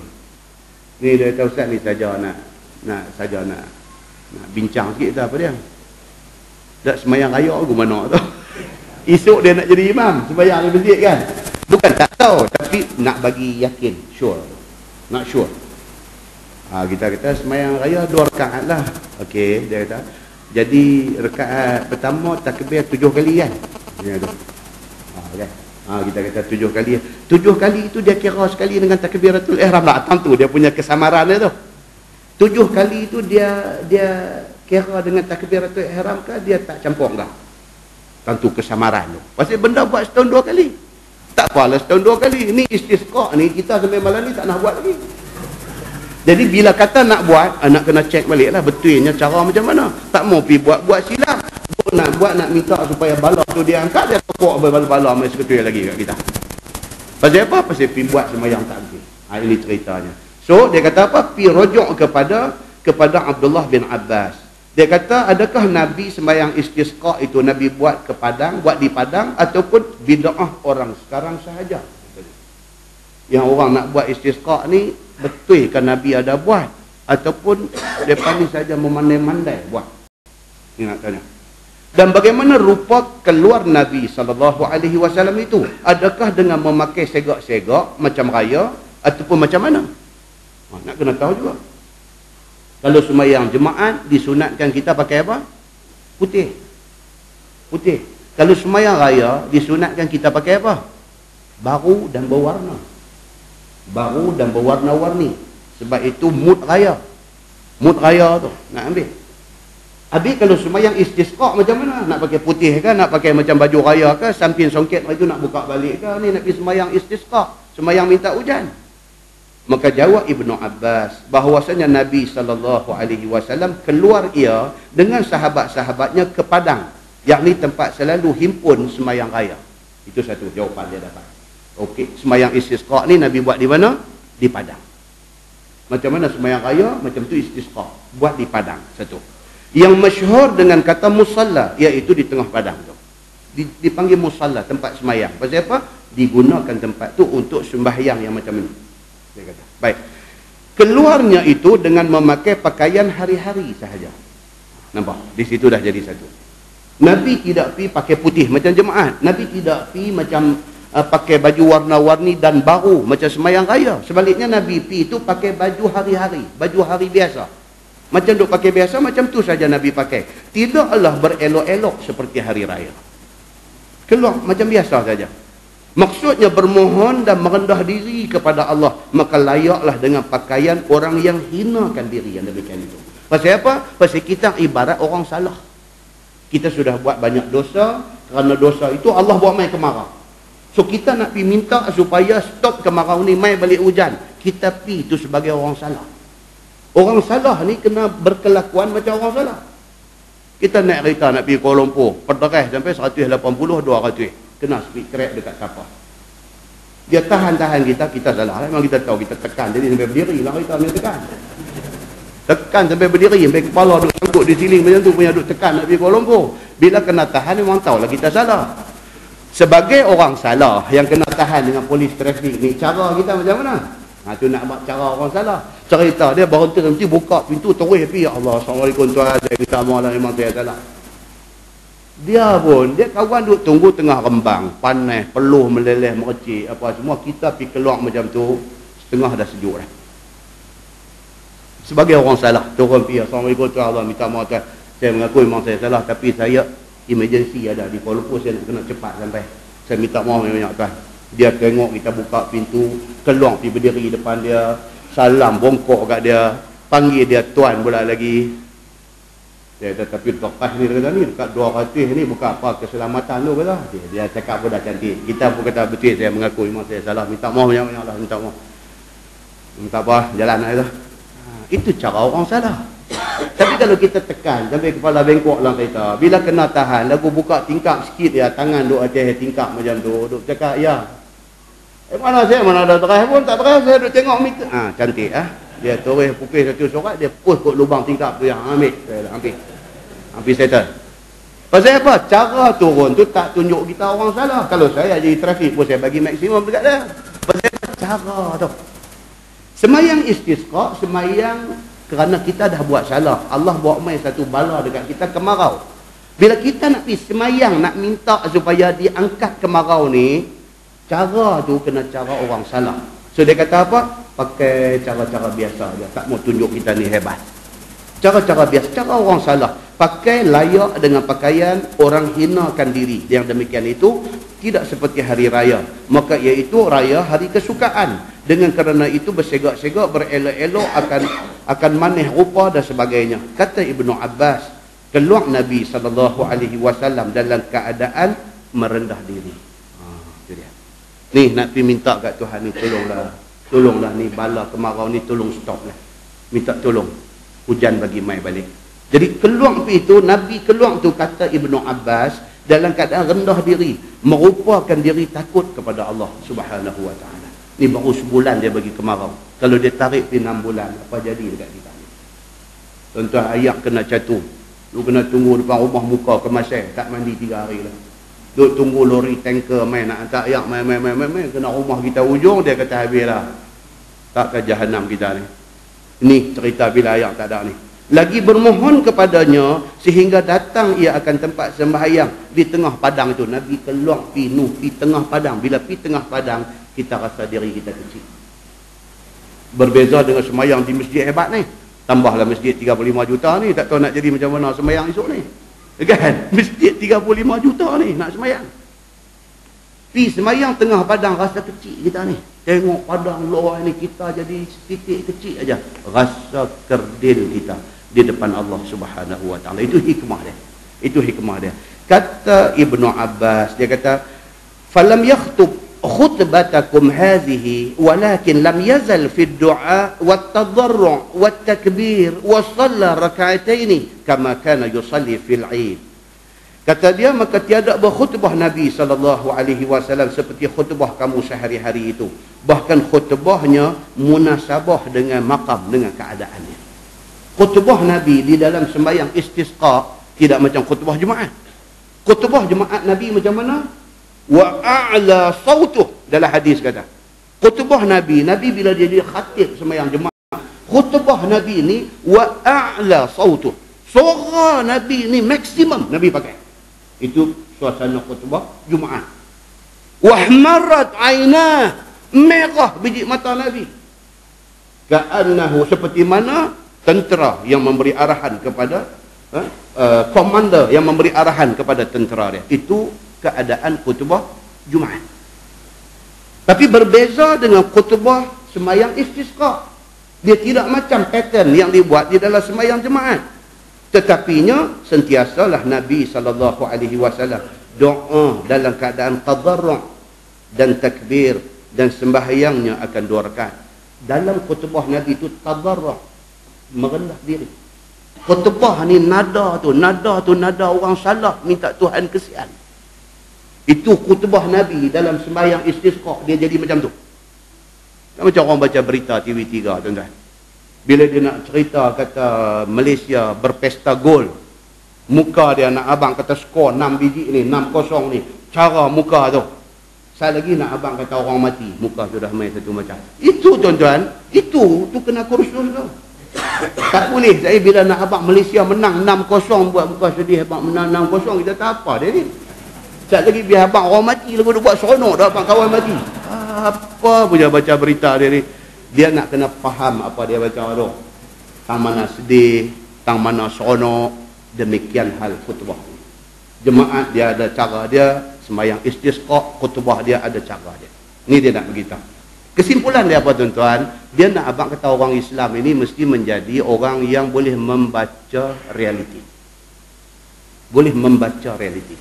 Ni dia kata ustaz ni saja nak bincang sikit dah apa dia. Tak semayang raya ke mana tu. Esok dia nak jadi imam semayang di masjid kan. Bukan tak tahu tapi nak bagi yakin, sure. Kita kata semayang raya 2 rakaat lah. Okey, dia kata. Jadi rakaat pertama takbir 7 kali kan. Dia tu. Kan. Kita kata 7 kali. 7 kali itu dia kira sekali dengan takbiratul ihram lah. Tentu dia punya kesamaran dia tu. 7 kali itu dia kira dengan takbiratul ihram ke dia tak campur enggak? Tentu kesamaran tu. Pasal benda buat setahun 2 kali. Tak apalah setahun 2 kali. Ni istisqa ni kita sampai malam ni tak nak buat lagi. Jadi bila kata nak buat, nak kena cek balik lah betulnya cara macam mana. Tak mau pergi buat silap. Nak minta supaya bala tu dia angkat, dia tepuk bala mai seketul lagi kat kita. Pasal apa? Pasal pergi buat sembahyang tak habis. Ini ceritanya. So dia kata apa? Pergi rujuk kepada Abdullah bin Abbas. Dia kata, adakah Nabi sembahyang istisqa itu Nabi buat di padang ataupun bid'ah orang sekarang sahaja? Yang orang nak buat istisqa ni betul kan Nabi ada buat ataupun depa ni saja memandai-mandai buat? Ni nak tanya. Dan bagaimana rupa keluar Nabi SAW itu? Adakah dengan memakai segak-segak macam raya ataupun macam mana? Nak kena tahu juga. Kalau sembahyang jemaat disunatkan kita pakai apa? Putih. Kalau sembahyang raya disunatkan kita pakai apa? Baru dan berwarna-warni. Sebab itu mood raya tu nak ambil. Habis kalau sembahyang istisqa macam mana? Nak pakai putih ke? Nak pakai macam baju raya ke? Samping songket baju nak buka balik ke? Ni nak pergi sembahyang istisqa, sembahyang minta hujan. Maka jawab Ibnu Abbas bahawasanya Nabi SAW keluar ia dengan sahabat-sahabatnya ke padang, yakni tempat selalu himpun sembahyang raya. Itu satu jawapan dia dapat. Okey, sembahyang istisqa ni Nabi buat di mana? Di padang. Macam mana sembahyang raya? Macam tu istisqa, buat di padang. Satu. Yang masyhur dengan kata musalla, iaitu di tengah padang tu. Dipanggil musalla, tempat sembahyang. Pasal apa? Digunakan tempat tu untuk sembahyang yang macam ni. Dia kata. Baik. Keluarnya itu dengan memakai pakaian hari-hari sahaja. Nampak? Di situ dah jadi satu. Nabi tidak pi pakai putih macam jemaat. Nabi tidak pi macam pakai baju warna-warni dan baru macam sembahyang raya. Sebaliknya Nabi pi itu pakai baju hari-hari, baju hari biasa. Macam duk pakai biasa, macam tu saja Nabi pakai. Tidaklah berelok-elok seperti hari raya. Keluar macam biasa saja. Maksudnya bermohon dan merendah diri kepada Allah. Maka layaklah dengan pakaian orang yang hinakan diri yang demikian itu. Pasal apa? Pasal kita ibarat orang salah. Kita sudah buat banyak dosa. Kerana dosa itu Allah buat mai kemarau. So kita nak pergi minta supaya stop kemarau ni, mai balik hujan. Kita pergi itu sebagai orang salah. Orang salah ni kena berkelakuan macam orang salah. Kita naik kereta nak pergi Kuala Lumpur, pederai sampai 180-200. Kena speed crack dekat kapal. Dia tahan-tahan kita salah. Memang kita tahu, kita tekan. Jadi sampai berdiri lah kita punya tekan. Tekan sampai berdiri, sampai kepala duduk sangkut di siling macam tu, punya duduk tekan nak pergi Kuala Lumpur. Bila kena tahan, memang tahulah kita salah. Sebagai orang salah yang kena tahan dengan polis trafik ni, cara kita macam mana? Tu nak buat cara orang salah. Cerita dia berhenti nanti buka pintu terus pergi. Ya Allah, Assalamualaikum tuan, saya minta maaf lah, memang saya salah. Dia pun, dia kawan duduk tunggu tengah Rembang, panas, peluh meleleh, mercik, apa semua. Kita pergi keluar macam tu, setengah dah sejuk dah. Sebagai orang salah, turun pergi. Assalamualaikum tuan, Allah minta maaf tuan, saya mengaku memang saya salah, tapi saya emergency ada di Kuala Lumpur, saya nak kena cepat sampai. Saya minta maaf banyak tuan. Dia tengok kita buka pintu, keluar pergi berdiri depan dia, salam bongkok kat dia, panggil dia tuan pula lagi. Dia kata, tapi lepas ni dia kata ni, dekat 200 ni bukan apa keselamatan tu kata. Dia cakap pun dah cantik. Kita pun kata, betul saya mengaku memang saya salah, minta maaf banyak-banyak lah, minta maaf. Minta apa, jalan lah itu. Itu cara orang salah. Tapi kalau kita tekan sampai kepala bengkok dalam kereta, bila kena tahan, lagu buka tingkap sikit ya, tangan duk atas tingkap macam tu, duk cakap, ya. Mana saya, mana ada terah pun, tak terah, saya duk tengok meter. Cantik Dia toreh pukul satu sorat, dia push kot lubang tingkap tu yang ambil. Saya hampir settle. Pasal apa? Cara turun tu tak tunjuk kita orang salah. Kalau saya jadi trafik pun saya bagi maksimum dekat dia. Pasal apa? Cara tu. Semayang istisqa, semayang kerana kita dah buat salah. Allah buat main satu bala dekat kita, kemarau. Bila kita nak pergi semayang, nak minta supaya diangkat kemarau ni, cara tu kena cara orang salah. So dia kata apa? Pakai cara-cara biasa je. Tak mau tunjuk kita ni hebat. Cara-cara biasa, cara orang salah. Pakai layak dengan pakaian orang hinakan diri. Yang demikian itu tidak seperti hari raya. Maka iaitu raya hari kesukaan. Dengan kerana itu bersegak-segak, berelok-elok, akan manis rupa dan sebagainya. Kata Ibnu Abbas, keluar Nabi SAW dalam keadaan merendah diri. Itu dia. Ni nak pergi minta kat Tuhan ni, tolonglah ni bala kemarau ni, tolong stop lah. Minta tolong, hujan bagi mai balik. Jadi keluar itu, Nabi keluar tu, kata Ibnu Abbas, dalam keadaan rendah diri, merupakan diri takut kepada Allah Subhanahu Wa Taala. Ni baru sebulan dia bagi kemarau. Kalau dia tarik pergi 6 bulan, apa jadi dekat kita ni? Tuan-tuan, ayak kena catur. Lu kena tunggu depan rumah muka kemasan, tak mandi 3 hari lah. Duk tunggu lori tanker main nak hantar ayak, main. Kena rumah kita ujung, dia kata habis lah. Tak ke jahanam kita ni. Ini cerita bila ayak tak ada ni. Lagi bermohon kepadanya, sehingga datang ia akan tempat sembahyang di tengah padang itu. Nabi keluar pi tengah padang. Bila pi tengah padang, kita rasa diri kita kecil. Berbeza dengan sembahyang di masjid hebat ni. Tambahlah masjid 35 juta ni, tak tahu nak jadi macam mana sembahyang esok ni. Kan? Masjid 35 juta ni nak semayang. Pi semayang tengah padang, rasa kecil kita ni. Tengok padang luar ni, kita jadi titik kecil aja. Rasa kerdil kita di depan Allah Subhanahu Wa Taala. Itu hikmah dia. Itu hikmah dia. Kata Ibnu Abbas, dia kata, "Falam yakhtub khutbatakum hadhihi walakin lam yazal fi ad-du'a wat-tadarru' wat-takbir wa shalla rak'ataini kama kana yusalli fil 'id." Kata dia, maka tiada berkhutbah Nabi SAW seperti khutbah kamu sehari-hari itu. Bahkan khutbahnya munasabah dengan maqam, dengan keadaannya. Khutbah Nabi di dalam sembahyang istisqa tidak macam khutbah Jumaat. Khutbah Jumaat Nabi macam mana? Wa a'la sautuh, dalam hadis kata. Khutbah Nabi bila dia khatib sembahyang Jumaat, khutbah Nabi ni wa a'la sautuh. Suara Nabi ni maksimum Nabi pakai. Itu suasana khutbah Jumaat. Wahmarat ainah, merah biji mata Nabi. Ka'annahu, seperti mana tentera yang memberi arahan kepada komander yang memberi arahan kepada tentera dia. Itu keadaan khutbah Jumaat. Tapi berbeza dengan khutbah sembahyang istisqa. Dia tidak macam pattern yang dibuat di dalam sembahyang Jumaat. Tetapinya sentiasalah Nabi SAW doa dalam keadaan tadarru' dan takbir, dan sembahyangnya akan 2 rakaat. Dalam khutbah Nabi itu tadarru', merendah diri. Khutbah ni nada tu nada orang salah minta Tuhan kesian. Itu khutbah Nabi dalam sembahyang istisqa, dia jadi macam tu. Macam orang baca berita TV3, tuan-tuan. Bila dia nak cerita, kata Malaysia berpesta gol, muka dia nak abang kata skor 6 biji ni, 6-0 ni, cara muka tu. Saya lagi nak abang kata orang mati, muka sudah main satu macam. Itu tuan-tuan, itu kena kursus tu. Tak boleh saya bila nak abang Malaysia menang 6-0 buat muka sedih, abang menang 6-0, kita tak apa dia ni. Sekejap lagi biar abang orang mati, lagu dia buat seronok dah abang kawan mati. Apa punya baca berita dia ni. Dia nak kena faham apa dia baca tu. Tang mana sedih, tang mana seronok. Demikian hal khutbah. Jemaat dia ada cara dia, sembahyang istisqa, khutbah dia ada cara dia. Ni dia nak beritahu. Kesimpulan dia apa tuan-tuan? Dia nak abang kata orang Islam ini mesti menjadi orang yang boleh membaca realiti. Boleh membaca realiti.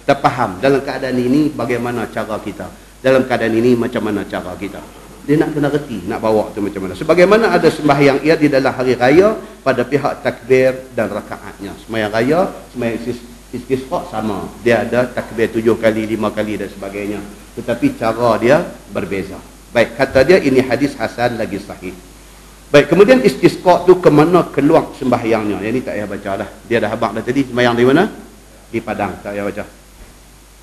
Kita faham dalam keadaan ini bagaimana cara kita. Dalam keadaan ini macam mana cara kita. Dia nak kena reti, nak bawa tu macam mana. Sebagaimana ada sembahyang ia di dalam hari raya pada pihak takbir dan rakaatnya. Sembahyang raya, sembahyang istisqa sama. Dia ada takbir 7 kali, 5 kali dan sebagainya. Tetapi cara dia berbeza. Baik, kata dia ini hadis hasan lagi sahih. Baik, kemudian istisqa tu ke mana keluar sembahyangnya. Yang ni tak payah baca dah. Dia dah habaq dah tadi, sembahyang di mana? Di padang, tak payah baca.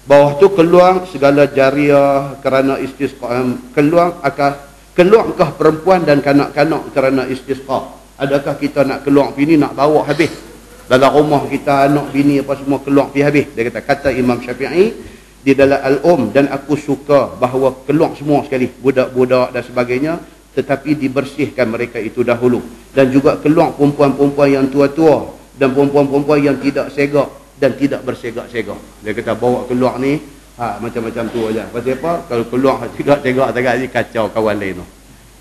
Bawah tu keluar segala jariah kerana istisqa. Keluarkah perempuan dan kanak-kanak kerana istisqa? Adakah kita nak keluar bini nak bawa habis? Dalam rumah kita anak bini apa semua keluar pergi habis. Dia kata Imam Syafi'i di dalam dan aku suka bahawa keluar semua sekali, budak-budak dan sebagainya, tetapi dibersihkan mereka itu dahulu. Dan juga keluar perempuan-perempuan yang tua-tua dan perempuan-perempuan yang tidak segak dan tidak bersegak-segak. Dia kata bawa keluar ni macam-macam tu aja. Pasal apa? Kalau keluar segak-segak sangat ni kacau kawan lain tu.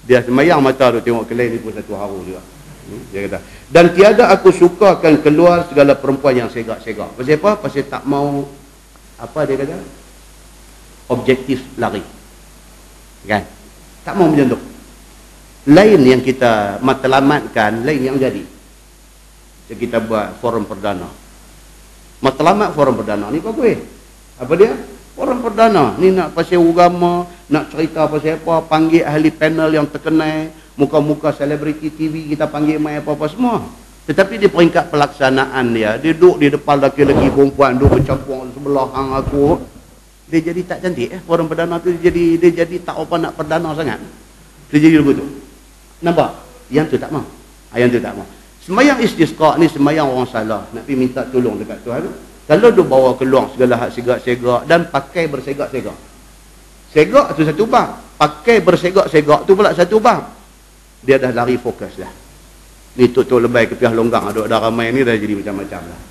Dia semayang mata tu tengok kelai ni pun satu haru juga. Dia kata, dan tiada aku sukakan keluar segala perempuan yang segak-segak. Pasal apa? Pasal tak mau, apa dia kata? Objektif lari. Kan? Tak mau macam tu. Lain yang kita matlamatkan, lain yang jadi. Jadi kita buat forum perdana. Matlamat forum perdana ni bagus. Apa dia? Forum perdana. Ni nak pasal agama, nak cerita pasal apa, panggil ahli panel yang terkenal, muka-muka selebriti TV kita panggil mai apa-apa semua. Tetapi di peringkat pelaksanaan dia duduk di depan lelaki-lelaki perempuan, duduk bercampur sebelah hang aku. Dia jadi tak cantik forum perdana tu dia jadi tak apa nak perdana sangat. Dia jadi begitu. Nampak? Yang tu tak mau. Yang tu tak mau. Sembahyang istisqa ni sembahyang orang salah, nak pergi minta tolong dekat Tuhan. Kalau dia bawa keluar segala hak segak-segak dan pakai bersegak-segak. Segak tu satu bab, pakai bersegak-segak tu pula satu bab. Dia dah lari fokus dah. Ni tok-tok lebay kepiah longgang ada ramai ni dah jadi macam-macam lah.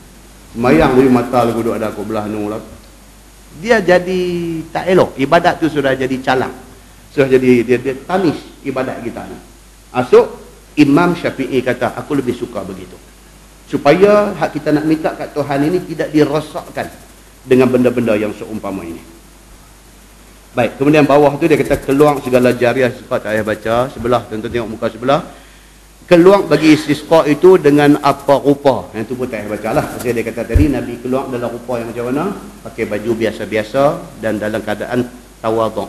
Sembahyang ni mata lagu duk ada aku belah nu lah. Dia jadi tak elok. Ibadat tu sudah jadi calang. Sudah jadi dia tamis ibadat kita ni. Masuk Imam Syafi'i kata aku lebih suka begitu. Supaya hak kita nak minta kat Tuhan ini tidak dirosakkan dengan benda-benda yang seumpama ini. Baik, kemudian bawah tu dia kata keluar segala jariah sifat ayah baca sebelah, tuan-tuan tengok muka sebelah. Keluar bagi istisqa itu dengan apa rupa. Yang tu pun tak payah baca lah. Pasal dia kata tadi Nabi keluar dalam rupa yang macam mana? Pakai baju biasa-biasa dan dalam keadaan tawaduk.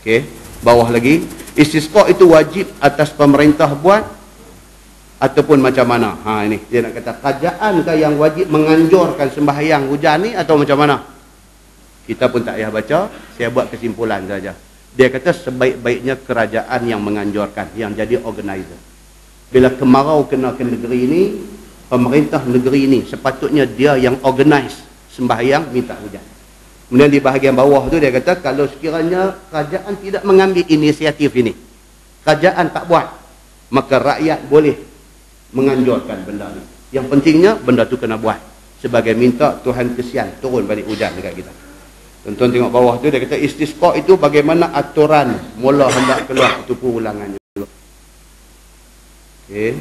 Okey, bawah lagi. Istisqa itu wajib atas pemerintah buat ataupun macam mana? Ha, ini dia nak kata kerajaankah yang wajib menganjurkan sembahyang hujan ni atau macam mana? Kita pun tak payah baca, saya buat kesimpulan saja. Dia kata sebaik-baiknya kerajaan yang menganjurkan, yang jadi organizer. Bila kemarau kena ke negeri ini, pemerintah negeri ini sepatutnya dia yang organize sembahyang minta hujan. Kemudian di bahagian bawah tu dia kata kalau sekiranya kerajaan tidak mengambil inisiatif ini, kerajaan tak buat, maka rakyat boleh menganjurkan benda ni. Yang pentingnya benda tu kena buat sebagai minta Tuhan kesian turun balik hujan dekat kita. Tuan-tuan tengok bawah tu dia kata istisqa itu bagaimana aturan mula hendak keluar itu ulangannya. Okey.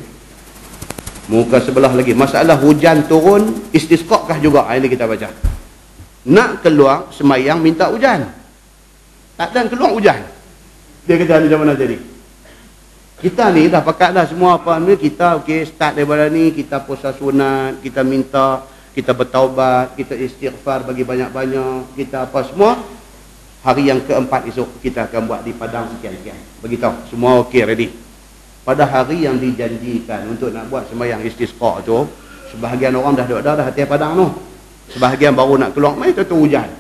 Muka sebelah lagi. Masalah hujan turun istisqa kah juga? Ini kita baca. Nak keluar sembahyang minta hujan. Tak dan keluar hujan. Dia kata macam mana jadi? Kita ni dah pakat dah semua apa ni kita okey start daripada ni kita puasa sunat, kita minta, kita bertaubat, kita istighfar bagi banyak-banyak, kita apa semua. Hari yang keempat esok kita akan buat di padang sekian-sekian. Beritahu semua okey ready. Pada hari yang dijanjikan untuk nak buat sembahyang istisqa tu, sebahagian orang dah duduk dah hati padang tu. Sebahagian baru nak keluar, mai tu hujan.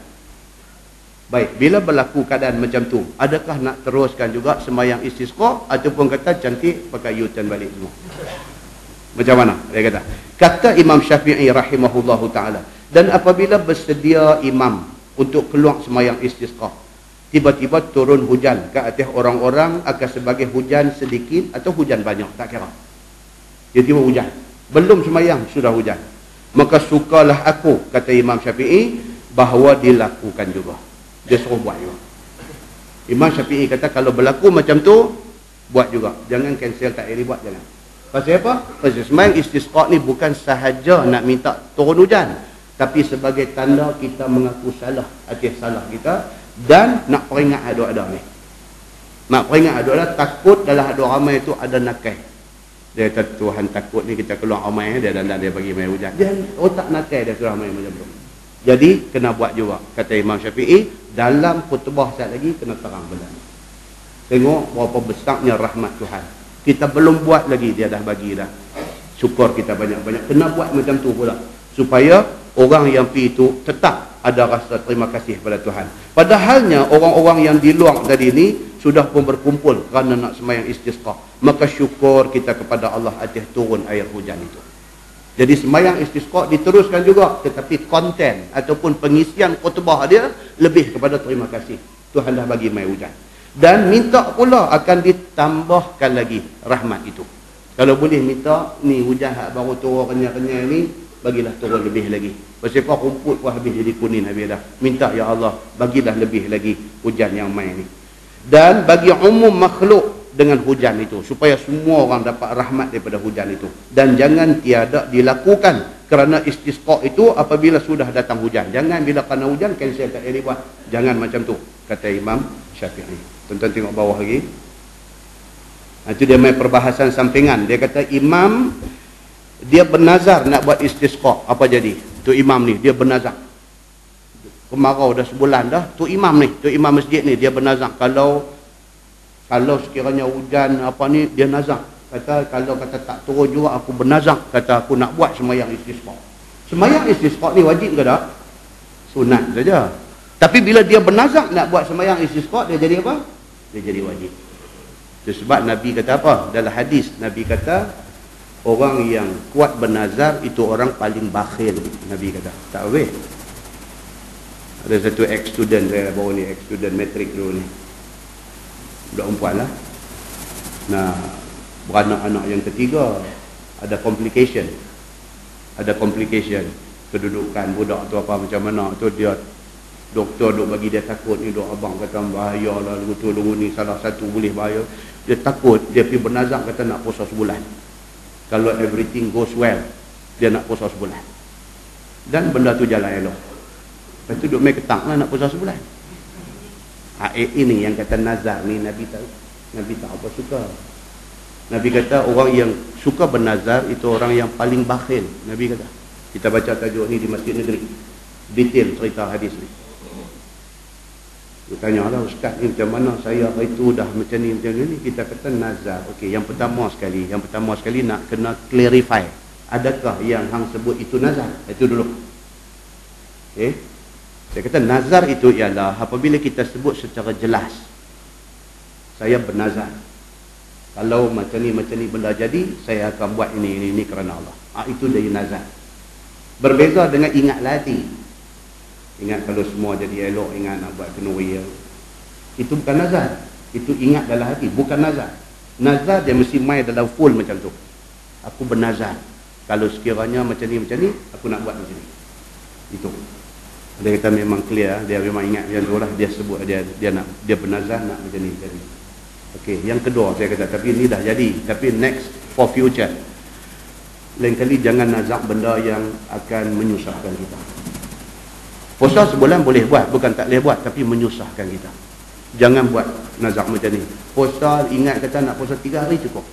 Baik, bila berlaku keadaan macam tu, adakah nak teruskan juga sembahyang istisqa ataupun kata cantik pakai U-turn balik semua? Macam mana? Dia kata. Kata Imam Syafi'i rahimahullahu taala, dan apabila bersedia imam untuk keluar sembahyang istisqa, tiba-tiba turun hujan ke atas orang-orang akan sebagai hujan sedikit atau hujan banyak, tak kira. Tiba-tiba hujan. Belum sembahyang sudah hujan. Maka sukalah aku, kata Imam Syafi'i, bahawa dilakukan juga. Dia suruh buat juga. Imam Syafi'i kata kalau berlaku macam tu, buat juga. Jangan cancel tak boleh buat, jangan. Pasal apa? Pasal sembahyang istisqa ni bukan sahaja nak minta turun hujan, tapi sebagai tanda kita mengaku salah atas salah kita dan nak peringat ada-ada ni. Nak peringat ada-ada, takut dalam ada ramai tu ada nakai. Dia kata Tuhan takut ni kita keluar ramai dia dan dia bagi mai hujan. Dia otak nakai dia keluar ramai macam tu. Jadi kena buat juga kata Imam Syafi'i dalam khutbah sekali lagi kena terang benda. Tengok berapa besarnya rahmat Tuhan. Kita belum buat lagi dia dah bagi dah. Syukur kita banyak-banyak. Kena buat macam tu pula supaya orang yang pergi itu tetap ada rasa terima kasih pada Tuhan. Padahalnya orang-orang yang di luar tadi ni sudah pun berkumpul kerana nak sembahyang istisqa. Maka syukur kita kepada Allah atas turun air hujan itu. Jadi sembahyang istisqa diteruskan juga, tetapi konten ataupun pengisian khutbah dia lebih kepada terima kasih. Tuhan dah bagi mai hujan. Dan minta pula akan ditambahkan lagi rahmat itu. Kalau boleh minta ni hujan hak baru turun kenyal-kenyal ni, bagilah turun lebih lagi. Pasal apa rumput pun habis jadi kuning habis dah. Minta ya Allah, bagilah lebih lagi hujan yang mai ni. Dan bagi umum makhluk dengan hujan itu, supaya semua orang dapat rahmat daripada hujan itu. Dan jangan tiada dilakukan kerana istisqa itu apabila sudah datang hujan. Jangan bila kerana hujan cancel, tak boleh buat. Jangan macam tu, kata Imam Syafi'i. Tuan-tuan tengok bawah lagi. Itu dia main perbahasan sampingan. Dia kata imam, dia bernazar nak buat istisqa. Apa jadi? Tu imam ni, dia bernazar. Kemarau dah sebulan dah. Tu imam ni, tu imam masjid ni, dia bernazar. Kalau sekiranya hujan apa ni, dia nazar. Kata kalau kata tak turun juga, aku bernazar. Kata aku nak buat sembahyang istisqa. Sembahyang istisqa ni wajib ke tak? Sunat saja. Tapi bila dia bernazar nak buat sembahyang istisqa, dia jadi apa? Dia jadi wajib. Itu sebab Nabi kata apa? Dalam hadis Nabi kata orang yang kuat bernazar itu orang paling bakhil. Nabi kata tak boleh. Ada satu ex-student saya baru ni, ex-student matrik dulu ni, budak perempuan lah. Nah, beranak-anak yang ketiga, ada complication. Kedudukan budak tu apa macam mana tu, dia doktor duk bagi dia takut ni, duk abang kata bahaya lah, lugu ni salah satu boleh bahaya. Dia takut, dia pergi bernazar kata nak puasa sebulan. Kalau everything goes well, dia nak puasa sebulan. Dan benda tu jalan elok. Lepas tu duk main ketang lah nak puasa sebulan. Ini yang kata nazar ni Nabi tak apa suka. Nabi kata orang yang suka bernazar itu orang yang paling bakhil. Nabi kata. Kita baca tajuk ni di Masjid Negeri. Detail cerita hadis ni. Dia tanya lah, ustaz ni macam mana saya hari tu dah macam ni. Kita kata nazar. Okey, yang pertama sekali nak kena clarify. Adakah yang hang sebut itu nazar? Itu dulu. Okey. Saya kata nazar itu ialah apabila kita sebut secara jelas, saya bernazar kalau macam ni benda jadi, saya akan buat ini kerana Allah. Itu dari nazar. Berbeza dengan ingatlah hati. Ingat kalau semua jadi elok, ingat nak buat kenuri. Itu bukan nazar. Itu ingat dalam hati, bukan nazar. Nazar dia mesti main dalam full macam tu. Aku bernazar kalau sekiranya macam ni, aku nak buat macam ni. Itu. Dia kata memang clear, dia memang ingat macam tu lah. Dia sebut dia bernazar nak macam ni jadi. Okey, yang kedua saya kata, tapi ni dah jadi, tapi next for future. Lain kali jangan nazar benda yang akan menyusahkan kita. Puasa sebulan boleh buat, bukan tak boleh buat, tapi menyusahkan kita. Jangan buat nazar macam ni. Puasa, ingat kata nak puasa 3 hari cukup.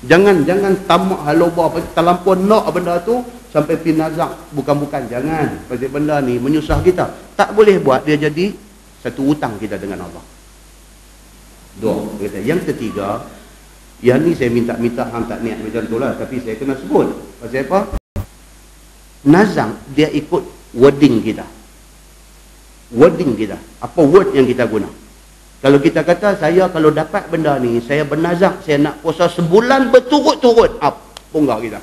Jangan tamak haloba terlampau nak benda tu sampai pergi nazar bukan-bukan. Jangan. Pasal benda ni menyusah kita. Tak boleh buat, dia jadi satu hutang kita dengan Allah. Dua. Yang ketiga, yang ni saya minta hang tak niat macam tu lah, tapi saya kena sebut. Pasal apa? Nazar dia ikut wording kita. Apa word yang kita guna. Kalau kita kata saya kalau dapat benda ni, saya bernazar saya nak puasa sebulan berturut-turut, ponggah kita.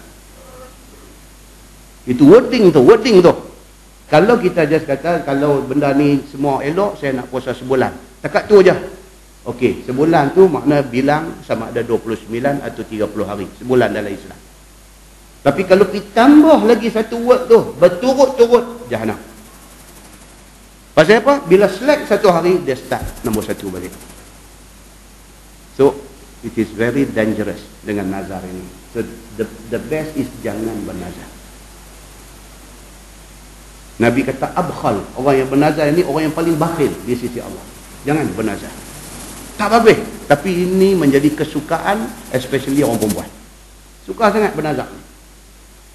Itu wording tu. Kalau kita just kata kalau benda ni semua elok, saya nak puasa sebulan. Takat tu aja. Okey, sebulan tu makna bilang sama ada 29 atau 30 hari. Sebulan dalam Islam. Tapi kalau kita tambah lagi satu word tu, berturut-turut, jahanam. Pasal apa? Bila slack satu hari, dia start nombor 1 balik. So, it is very dangerous dengan nazar ini. So, the best is jangan bernazar. Nabi kata abkhal, orang yang bernazar ini orang yang paling bakhil di sisi Allah. Jangan bernazar. Tak bagus. Tapi ini menjadi kesukaan, especially orang perempuan. Suka sangat bernazar.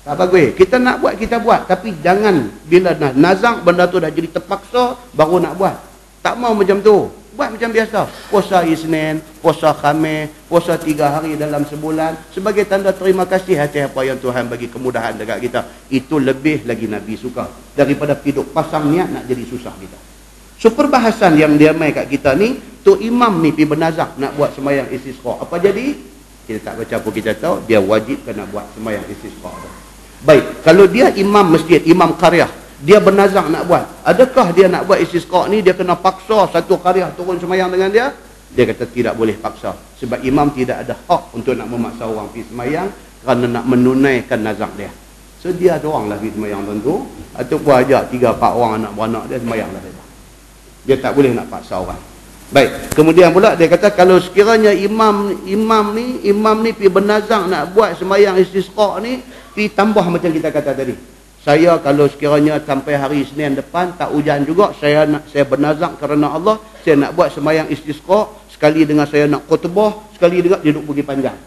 Tak bagus. Kita nak buat, kita buat. Tapi jangan bila nazar benda tu dah jadi terpaksa, baru nak buat. Tak mau macam tu. Buat macam biasa. Puasa Isnin, puasa Khamis, puasa 3 hari dalam sebulan. Sebagai tanda terima kasih atas apa yang Tuhan bagi kemudahan dekat kita. Itu lebih lagi Nabi suka. Daripada hidup pasang niat nak jadi susah kita. So perbahasan yang dia main kat kita ni, tu imam ni pergi bernazar nak buat sembahyang istisqa. Apa jadi? Kita tak baca pun kita tahu, dia wajib kena buat sembahyang istisqa. Baik, kalau dia imam masjid, imam qaryah, dia bernazar nak buat, adakah dia nak buat istisqa ni dia kena paksa satu qaryah turun sembahyang dengan dia? Dia kata tidak boleh paksa. Sebab imam tidak ada hak untuk nak memaksa orang pergi sembahyang kerana nak menunaikan nazar dia. So dia ada orang lah pergi sembahyang tentu, ataupun ajak 3-4 orang anak beranak dia sembahyang lah dia. Dia tak boleh nak paksa orang. Baik, kemudian pula dia kata kalau sekiranya imam ni pi bernazam nak buat sembahyang istisqa ni, pi tambah macam kita kata tadi. Saya kalau sekiranya sampai hari Isnin depan tak hujan juga, saya bernazam kerana Allah, saya nak buat sembahyang istisqa, sekali dengan saya nak khutbah, sekali dengan dia duduk pergi panjang.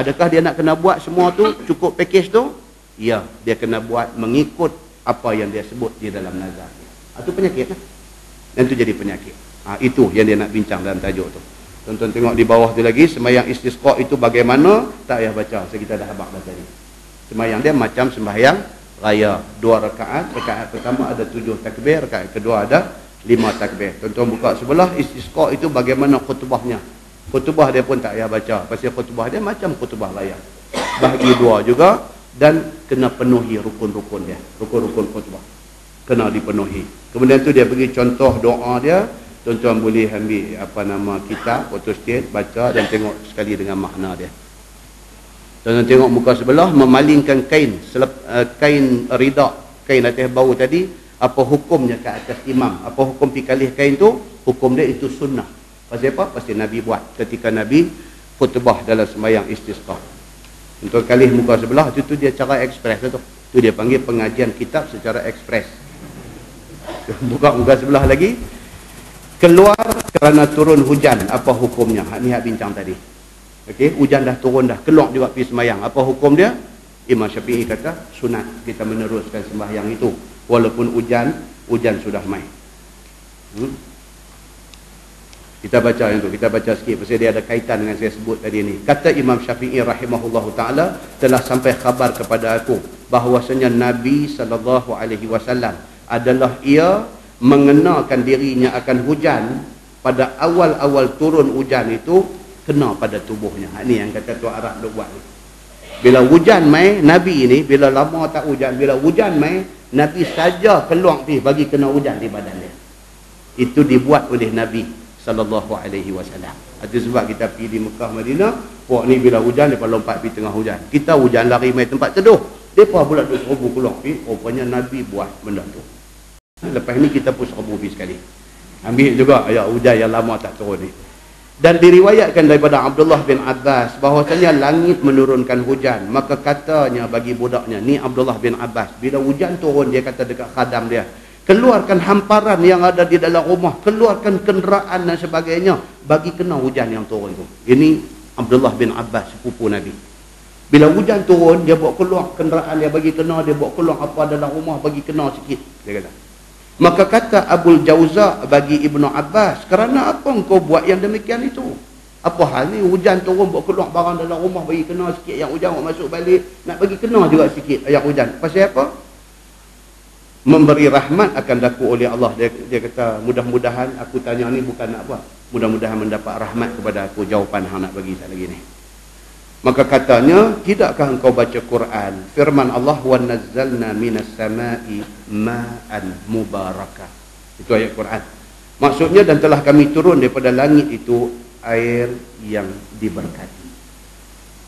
Adakah dia nak kena buat semua tu, cukup package tu? Ya, dia kena buat mengikut apa yang dia sebut di dalam nazar. Itu penyakit lah. Dan itu jadi penyakit. Itu yang dia nak bincang dalam tajuk tu. Tonton tengok di bawah tu lagi, sembahyang istisqa itu bagaimana? Tak payah baca, kita dah habaq dah tadi. Sembahyang dia macam sembahyang raya, 2 rakaat. Rakaat pertama ada 7 takbir, rakaat kedua ada 5 takbir. Tonton buka sebelah, istisqa itu bagaimana khutbahnya. Khutbah dia pun tak payah baca, pasal khutbah dia macam khutbah raya, bahagi 2 juga, dan kena penuhi rukun-rukun dia. Rukun-rukun khutbah kena dipenuhi. Kemudian tu dia bagi contoh doa dia. Tuan-tuan boleh ambil kitab, photostat, baca dan tengok sekali dengan makna dia. Tuan-tuan tengok muka sebelah, memalingkan kain rida, kain atas bau tadi, apa hukumnya ke atas imam? Apa hukum pikalih kain tu? Hukum dia itu sunnah. Pasal apa? Pasti Nabi buat ketika Nabi khutbah dalam sembahyang istisqa. Untuk kalih muka sebelah tu dia cara ekspres tu. Tu dia panggil pengajian kitab secara ekspres. Buka muka sebelah lagi. Keluar kerana turun hujan, apa hukumnya? Ni hak bincang tadi. Okey, hujan dah turun dah, keluar juga pergi sembahyang. Apa hukum dia? Imam Syafi'i kata sunat kita meneruskan sembahyang itu walaupun hujan sudah mai. Kita baca yang tu, kita baca sikit pasal dia ada kaitan dengan saya sebut tadi ni. Kata Imam Syafi'i rahimahullahu taala, telah sampai khabar kepada aku bahawasanya Nabi sallallahu alaihi wasallam adalah ia mengenakan dirinya akan hujan pada awal-awal turun hujan itu kena pada tubuhnya. Ini yang kata Tuan Arab duk buat. Bila hujan mai, Nabi ni bila lama tak hujan, bila hujan mai, Nabi saja keluar pergi bagi kena hujan di badan dia. Itu dibuat oleh Nabi sallallahu alaihi wasallam. Itu sebab kita pergi di Mekah Madinah, puak ni bila hujan depa lompat pergi tengah hujan. Kita hujan lari mai tempat teduh. Depa pula duk serbu keluar pergi, rupanya Nabi buat benda tu. Lepas ni kita pun serbu pergi sekali. Ambil juga ayat hujan yang lama tak turun ni. Dan diriwayatkan daripada Abdullah bin Abbas bahawasanya langit menurunkan hujan. Maka katanya bagi budaknya, ni Abdullah bin Abbas, bila hujan turun dia kata dekat khadam dia, keluarkan hamparan yang ada di dalam rumah, keluarkan kenderaan dan sebagainya bagi kena hujan yang turun tu. Ini Abdullah bin Abbas, sepupu Nabi. Bila hujan turun, dia buat keluar kenderaan dia bagi kena, dia buat keluar apa dalam rumah bagi kena sikit, dia kata. Maka kata Abul Jauza bagi Ibnu Abbas, kerana apa engkau buat yang demikian itu? Apa hal ni hujan turun buat keluar barang dalam rumah bagi kena sikit, yang hujan nak masuk balik nak bagi kena juga sikit ayat hujan. Pasal apa? Memberi rahmat akan daku oleh Allah. Dia kata mudah-mudahan aku tanya ni bukan nak apa, mudah-mudahan mendapat rahmat kepada aku, jawapan hang nak bagi saya lagi ni. Maka katanya, tidakkah engkau baca Quran? Firman Allah, wa nazzalna minas sama'i ma'an mubarakah. Itu ayat Quran. Maksudnya, dan telah kami turun daripada langit itu air yang diberkati.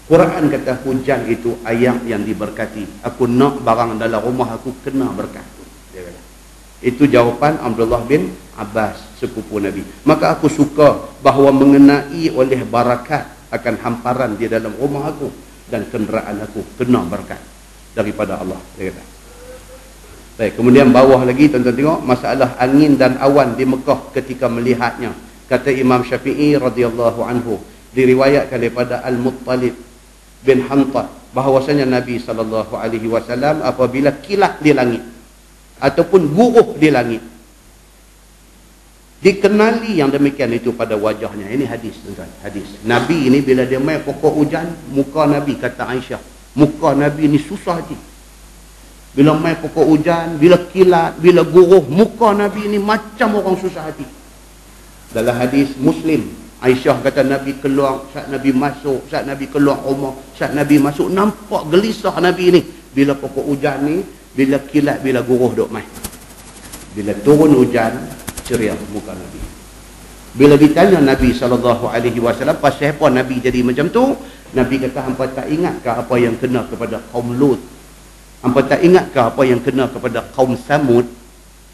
Quran kata hujan itu air yang diberkati. Aku nak barang dalam rumah aku kena berkat. Dia kata. Itu jawapan Abdullah bin Abbas, sepupu Nabi. Maka aku suka bahawa mengenai oleh barakat akan hamparan di dalam rumah aku dan kenderaan aku kena berkat daripada Allah, dia kata. Baik, kemudian bawah lagi tuan-tuan tengok masalah angin dan awan di Mekah ketika melihatnya. Kata Imam Syafi'i radhiyallahu anhu, diriwayatkan daripada Al-Muttalib bin Hantat bahawasanya Nabi sallallahu alaihi wasallam apabila kilat di langit ataupun guruh di langit, dikenali yang demikian itu pada wajahnya. Ini hadis, tuan-tuan, hadis. Nabi ini bila dia main pokok hujan, muka Nabi, kata Aisyah, muka Nabi ni susah hati. Bila main pokok hujan, bila kilat, bila guruh, muka Nabi ni macam orang susah hati. Dalam hadis Muslim, Aisyah kata Nabi keluar, saat Nabi masuk, saat Nabi keluar rumah, saat Nabi masuk, nampak gelisah Nabi ni. Bila pokok hujan ni, bila kilat, bila guruh duk main. Bila turun hujan, ceria muka Nabi. Bila ditanya Nabi SAW pasal apa Nabi jadi macam tu, Nabi kata, hampa tak ingatkah apa yang kena kepada kaum Lut? Hampa tak ingatkah apa yang kena kepada kaum Samud?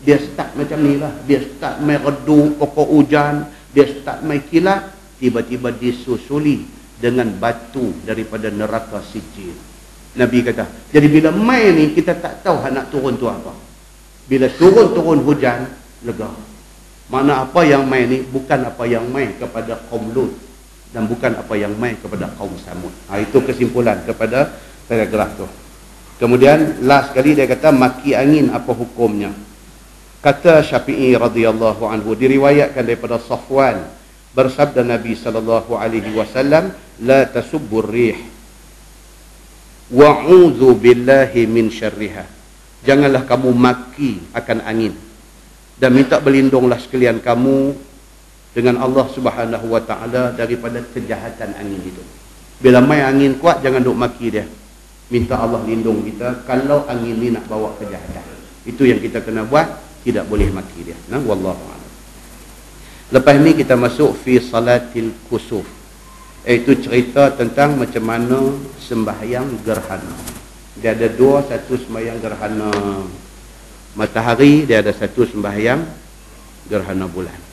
Dia start macam ni lah. Dia start meredu pokok hujan, Dia start main kilat, tiba-tiba disusuli dengan batu daripada neraka Sijil. Nabi kata, jadi bila main ni kita tak tahu nak turun tu apa. Bila turun hujan, lega. Mana apa yang main ni bukan apa yang main kepada kaum Lut dan bukan apa yang main kepada kaum Samud. Itu kesimpulan kepada paragraf tu. Kemudian last sekali dia kata maki angin apa hukumnya? Kata Syafi'i radhiyallahu anhu, diriwayatkan daripada Safwan, bersabda Nabi sallallahu alaihi wasallam, la tasubbur rih wa'udzu billahi min syarriha. Janganlah kamu maki akan angin dan minta berlindunglah sekalian kamu dengan Allah Subhanahu wa taala daripada kejahatan angin itu. Bila main angin kuat, jangan duk maki dia. Minta Allah lindung kita kalau angin ni nak bawa kejahatan. Itu yang kita kena buat, tidak boleh maki dia. Nah, wallahu a'lam. Lepas ni kita masuk fi salatil kusuf. Iaitu cerita tentang macam mana sembahyang gerhana. Dia ada dua, satu sembahyang gerhana matahari, dia ada satu sembahyang gerhana bulan.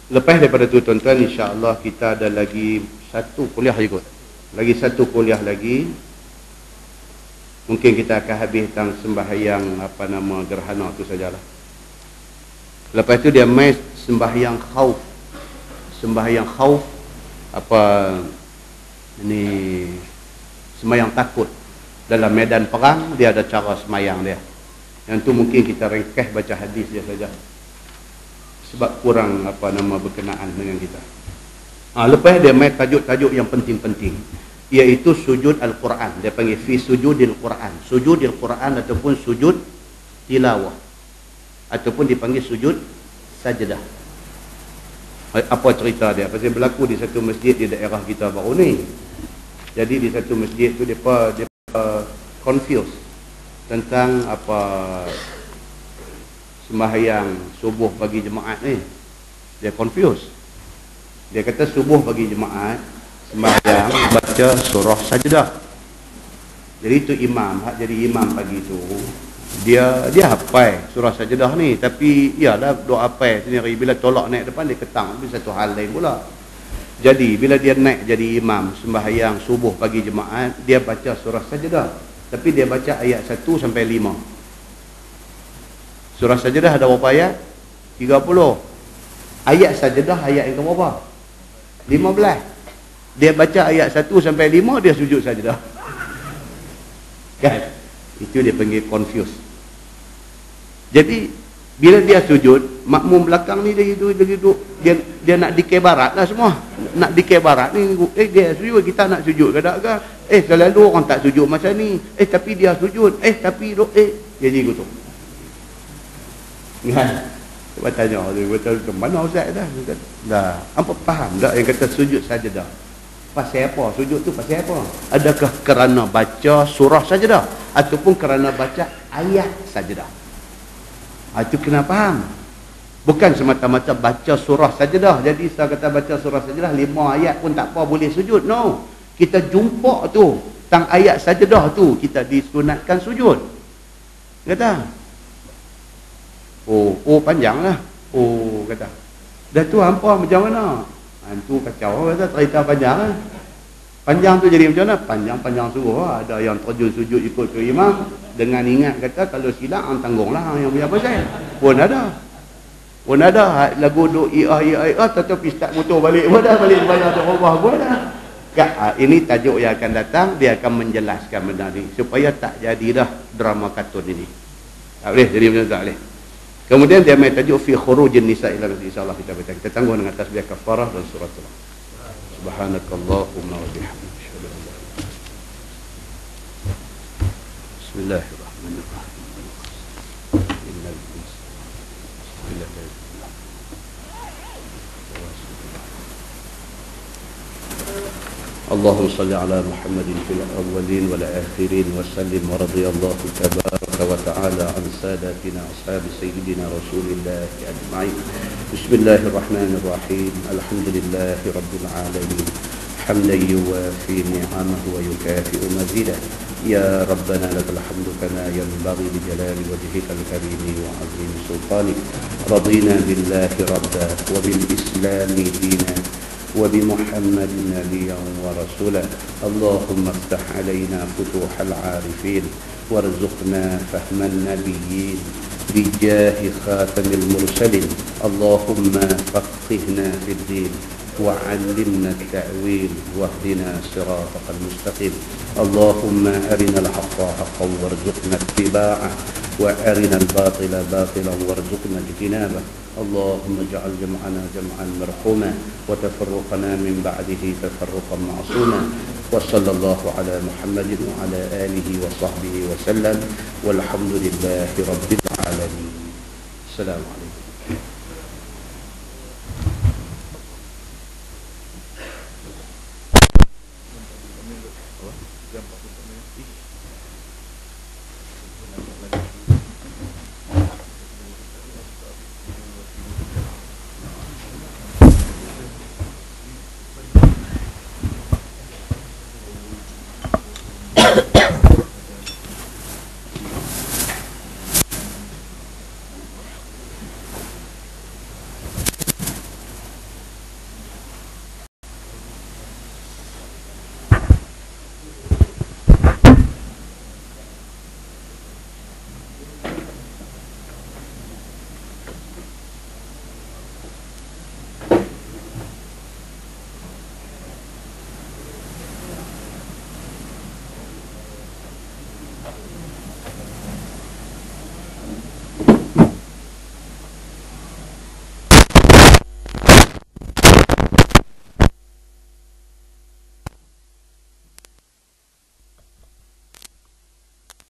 Lepas daripada tu tuan-tuan, insya-Allah kita ada lagi satu kuliah juga. Lagi satu kuliah lagi. Mungkin kita akan habis tentang sembahyang gerhana tu sajalah. Lepas tu dia mai sembahyang khauf. Sembahyang khauf sembahyang takut. Dalam medan perang dia ada cara sembahyang dia. Yang tu mungkin kita ringkas baca hadis dia saja. Sebab kurang berkenaan dengan kita. Lepas dia main tajuk-tajuk yang penting-penting, iaitu sujud Al-Quran. Dia panggil fi sujudil Quran. Sujudil Quran ataupun sujud tilawah, ataupun dipanggil sujud sajdah. Apa cerita dia? Pasal berlaku di satu masjid di daerah kita baru ni. Jadi di satu masjid tu dia confused tentang sembahyang subuh bagi jemaat ni. Dia confused. Dia kata subuh bagi jemaat sembahyang baca surah sajdah. Jadi tu imam, hak jadi imam pagi tu, dia hafal surah sajdah ni, tapi iyalah doa hafal sendiri. Bila tolak naik depan dia ketang, itu satu hal lain pula. Jadi bila dia naik jadi imam sembahyang subuh bagi jemaat, dia baca surah sajdah, tapi dia baca ayat 1 sampai 5. Surah sajdah ada berapa ayat? 30. Ayat sajdah ayat yang berapa? 15. Dia baca ayat 1 sampai 5, dia sujud sajdah. Kan? Itu dia panggil confused. Jadi bila dia sujud, makmum belakang ni dia nak dikir barat lah semua. Nak dikir barat ni, dia sujud, kita nak sujud ke tak ke? Selalu orang tak sujud macam ni. Tapi dia sujud. Jadi gitu. Kan? Sebab tanya, betul ke mana Ustaz dah? Dah, apa faham tak yang kata sujud sajdah? Pasal apa? Sujud tu pasal apa? Adakah kerana baca surah sajdah ataupun kerana baca ayat sajdah? Itu kena faham. Bukan semata-mata baca surah sajdah. Jadi saya kata baca surah sajdah 5 ayat pun tak apa boleh sujud. No. Kita jumpa tu tentang ayat sajdah tu, kita disunatkan sujud. Kata Oh panjang lah. Kata. Dah tu hampa macam mana? Itu kacau kata, cerita panjang lah. Panjang tu jadi macam mana? Panjang suruh lah. Ada yang terjun sujud ikut ke imam dengan ingat kata kalau silap tanggung lah yang punya pasal. Pun ada lagu duk tetapi start motor balik pun dah, balik bayar tu rumah pun dah. Ini tajuk yang akan datang, dia akan menjelaskan benda ni supaya tak jadilah drama kartun ini. Tak boleh jadi macam tak boleh. Kemudian dia main tajuk fi khurujin nisa ila nabi, insyaallah kita baca. Kita tangguh dengan tasbih kafarah dan surat al. Subhanakallahumma wa bihamdika asyhadu an la ilaha illa anta. Bismillahirrahmanirrahim. Innal insana اللهم صل على محمد في الأولين والآخرين وسلم ورضي الله تبارك وتعالى عن ساداتنا أصحاب سيدنا رسول الله أجمعين. بسم الله الرحمن الرحيم. الحمد لله رب العالمين حمدا يوافي نعمه ويكافئ مزيده. يا ربنا لك الحمد كما ينبغي لجلال وجهك الكريم وعظيم سلطانك. رضينا بالله ربا وبالإسلام دينا وبمحمد نبيا ورسولا. اللهم افتح علينا فتوح العارفين وارزقنا فهم النبيين بجاه خاتم المرسلين. اللهم فقهنا في الدين وعلمنا التأويل واهدنا صراطك المستقيم. اللهم أرنا الحق حقا وارزقنا اتباعه وأرنا الباطل باطلا وارزقنا اجتنابه. اللهم اجعل جمعنا جمعا مرحوما وتفرقنا من بعده تفرقا معصوما. وصلى الله على محمد وعلى آله وصحبه وسلم والحمد لله رب العالمين. السلام عليكم.